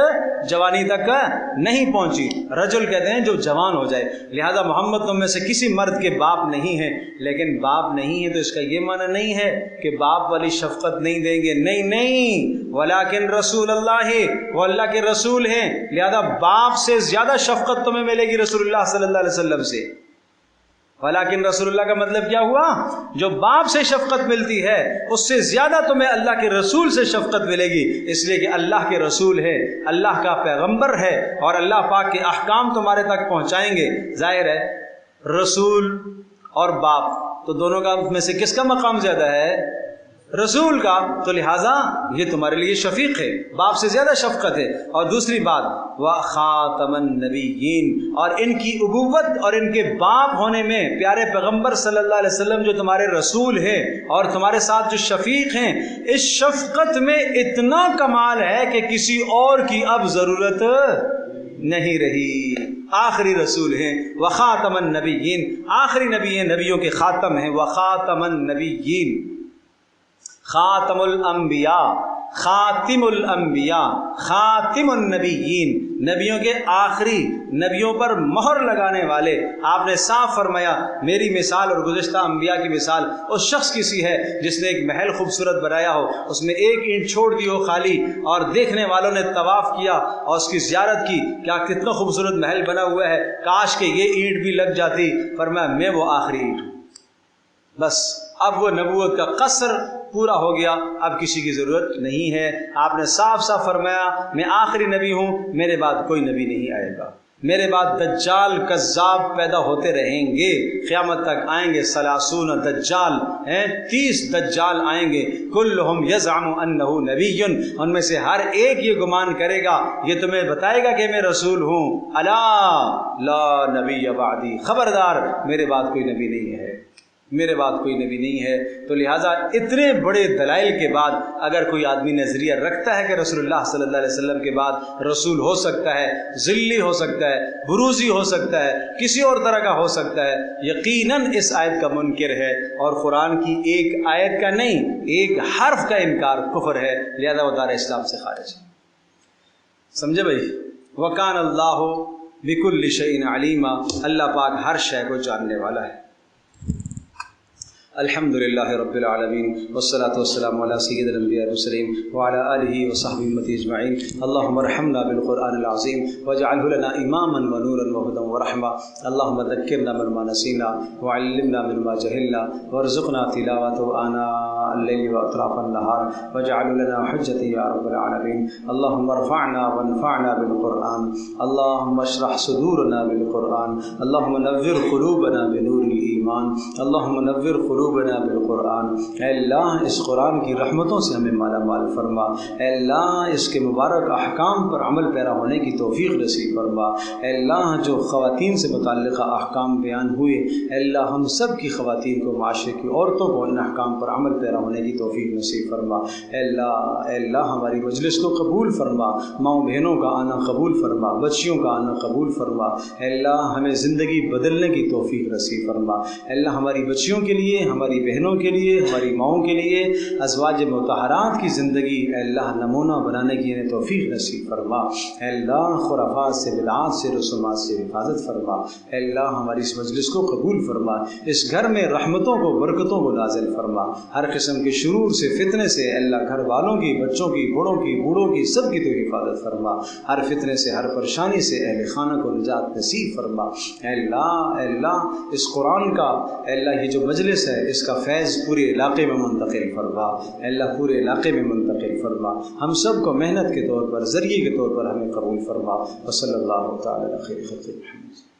جوانی تک نہیں پہنچی۔ رجل کہتے ہیں جو جوان ہو جائے، لہذا محمد تم میں سے کسی مرد کے باپ نہیں ہیں۔ لیکن باپ نہیں ہے تو اس کا یہ معنی نہیں ہے کہ باپ والی شفقت نہیں دیں گے، نہیں نہیں، ولیکن رسول اللہ، وہ اللہ کے رسول ہیں، لہذا باپ سے زیادہ شفقت تمہیں ملے گی رسول اللہ صلی اللہ علیہ وسلم سے۔ ولیکن رسول اللہ کا مطلب کیا ہوا، جو باپ سے شفقت ملتی ہے اس سے زیادہ تمہیں اللہ کے رسول سے شفقت ملے گی، اس لیے کہ اللہ کے رسول ہے، اللہ کا پیغمبر ہے، اور اللہ پاک کے احکام تمہارے تک پہنچائیں گے۔ ظاہر ہے رسول اور باپ تو دونوں کا میں سے کس کا مقام زیادہ ہے، رسول کا، تو لہٰذا یہ تمہارے لیے شفیق ہے، باپ سے زیادہ شفقت ہے۔ اور دوسری بات وخاتم النبیین، اور ان کی ابوت اور ان کے باپ ہونے میں پیارے پیغمبر صلی اللہ علیہ وسلم جو تمہارے رسول ہیں اور تمہارے ساتھ جو شفیق ہیں، اس شفقت میں اتنا کمال ہے کہ کسی اور کی اب ضرورت نہیں رہی۔ آخری رسول ہیں، وخاتم النبیین، آخری نبی ہیں، نبیوں کے خاتم ہیں، وخاتم النبیین، خاتم الانبیاء، خاتم الانبیاء، خاتم النبیین، نبیوں کے آخری، نبیوں پر مہر لگانے والے۔ آپ نے صاف فرمایا میری مثال اور گزشتہ انبیاء کی مثال اس شخص کی سی ہے جس نے ایک محل خوبصورت بنایا ہو، اس میں ایک اینٹ چھوڑ دی ہو خالی، اور دیکھنے والوں نے طواف کیا اور اس کی زیارت کی، کیا کتنا خوبصورت محل بنا ہوا ہے، کاش کہ یہ اینٹ بھی لگ جاتی۔ فرمایا میں وہ آخری اینٹ ہوں، بس اب وہ نبوت کا قصر پورا ہو گیا، اب کسی کی ضرورت نہیں ہے۔ آپ نے صاف صاف فرمایا میں آخری نبی ہوں، میرے بعد کوئی نبی نہیں آئے گا، میرے بعد دجال کذاب پیدا ہوتے رہیں گے، قیامت تک آئیں گے 30 دجال ہیں، 30 دجال آئیں گے، کلہم یزعم انہ نبی، ان میں سے ہر ایک یہ گمان کرے گا، یہ تمہیں بتائے گا کہ میں رسول ہوں، الا لا نبی بعدی، خبردار میرے بعد کوئی نبی نہیں ہے، میرے بعد کوئی نبی نہیں ہے۔ تو لہٰذا اتنے بڑے دلائل کے بعد اگر کوئی آدمی نظریہ رکھتا ہے کہ رسول اللہ صلی اللہ علیہ وسلم کے بعد رسول ہو سکتا ہے، ذلی ہو سکتا ہے، بروزی ہو سکتا ہے، کسی اور طرح کا ہو سکتا ہے، یقیناً اس آیت کا منکر ہے، اور قرآن کی ایک آیت کا نہیں، ایک حرف کا انکار کفر ہے، لہذا وہ دار اسلام سے خارج ہے۔ سمجھے بھائی؟ وکان اللہ بکل شیء علیما، اللہ پاک ہر شے کو جاننے والا ہے۔ الحمد للہ رب العالمین، والصلاة والسلام علی سید الانبیاء والمرسلین وعلی آلہ وصحبہ امتی اجمعین۔ اللہم ارحمنا بالقرآن العظیم واجعلہ لنا اماما ونورا وہدی ورحمہ، اللہم ذکرنا مما نسینا وعلمنا مما جہلنا وارزقنا تلاوته آناء اللیل واطراف النہار واجعلہ لنا حجتا یا رب العالمین۔ اللہم ارفعنا وانفعنا بالقرآن، اللہم اشرح صدورنا بالقرآن، اللہم نور قلوبنا بنور الایمان، اللہم نور قلوبنا بالقرآن۔ اے اللہ اس قرآن کی رحمتوں سے ہمیں مالا مال فرما، اے اللہ اس کے مبارک احکام پر عمل پیرا ہونے کی توفیق نصیب فرما۔ اے اللہ جو خواتین سے متعلقہ احکام بیان ہوئے، اے اللہ ہم سب کی خواتین کو، معاشرے کی عورتوں کو ان احکام پر عمل پیرا ہونے کی توفیق نصیب فرما۔ اے اللہ ہماری مجلس کو قبول فرما، ماؤں بہنوں کا آنا قبول فرما، بچیوں کا آنا قبول فرما۔ اے اللہ ہمیں زندگی بدلنے کی توفیق نصیب فرما۔ اے اللہ ہماری بچیوں کے لیے، ہماری بہنوں کے لیے، ہماری ماؤں کے لیے ازواج مطہرات کی زندگی اے اللہ نمونہ بنانے کی انہیں توفیق نصیب فرما۔ اے اللہ خرافات سے، بدعات سے، رسومات سے حفاظت فرما۔ اے اللہ ہماری اس مجلس کو قبول فرما، اس گھر میں رحمتوں کو، برکتوں کو نازل فرما، ہر قسم کے شرور سے، فتنے سے اے اللہ گھر والوں کی، بچوں کی، بڑوں کی، بوڑھوں کی، سب کی تو حفاظت فرما، ہر فتنے سے، ہر پریشانی سے اہل خانہ کو نجات نصیب فرما۔ اے اللہ اس قرآن کا اے اللہ یہ جو مجلس ہے اس کا فیض پورے علاقے میں منتقل فرما، اے اللہ پورے علاقے میں منتقل فرما، ہم سب کو محنت کے طور پر، ذریعے کے طور پر ہمیں قبول فرما۔ وصلی اللہ تعالی علی خیر خلق محمد۔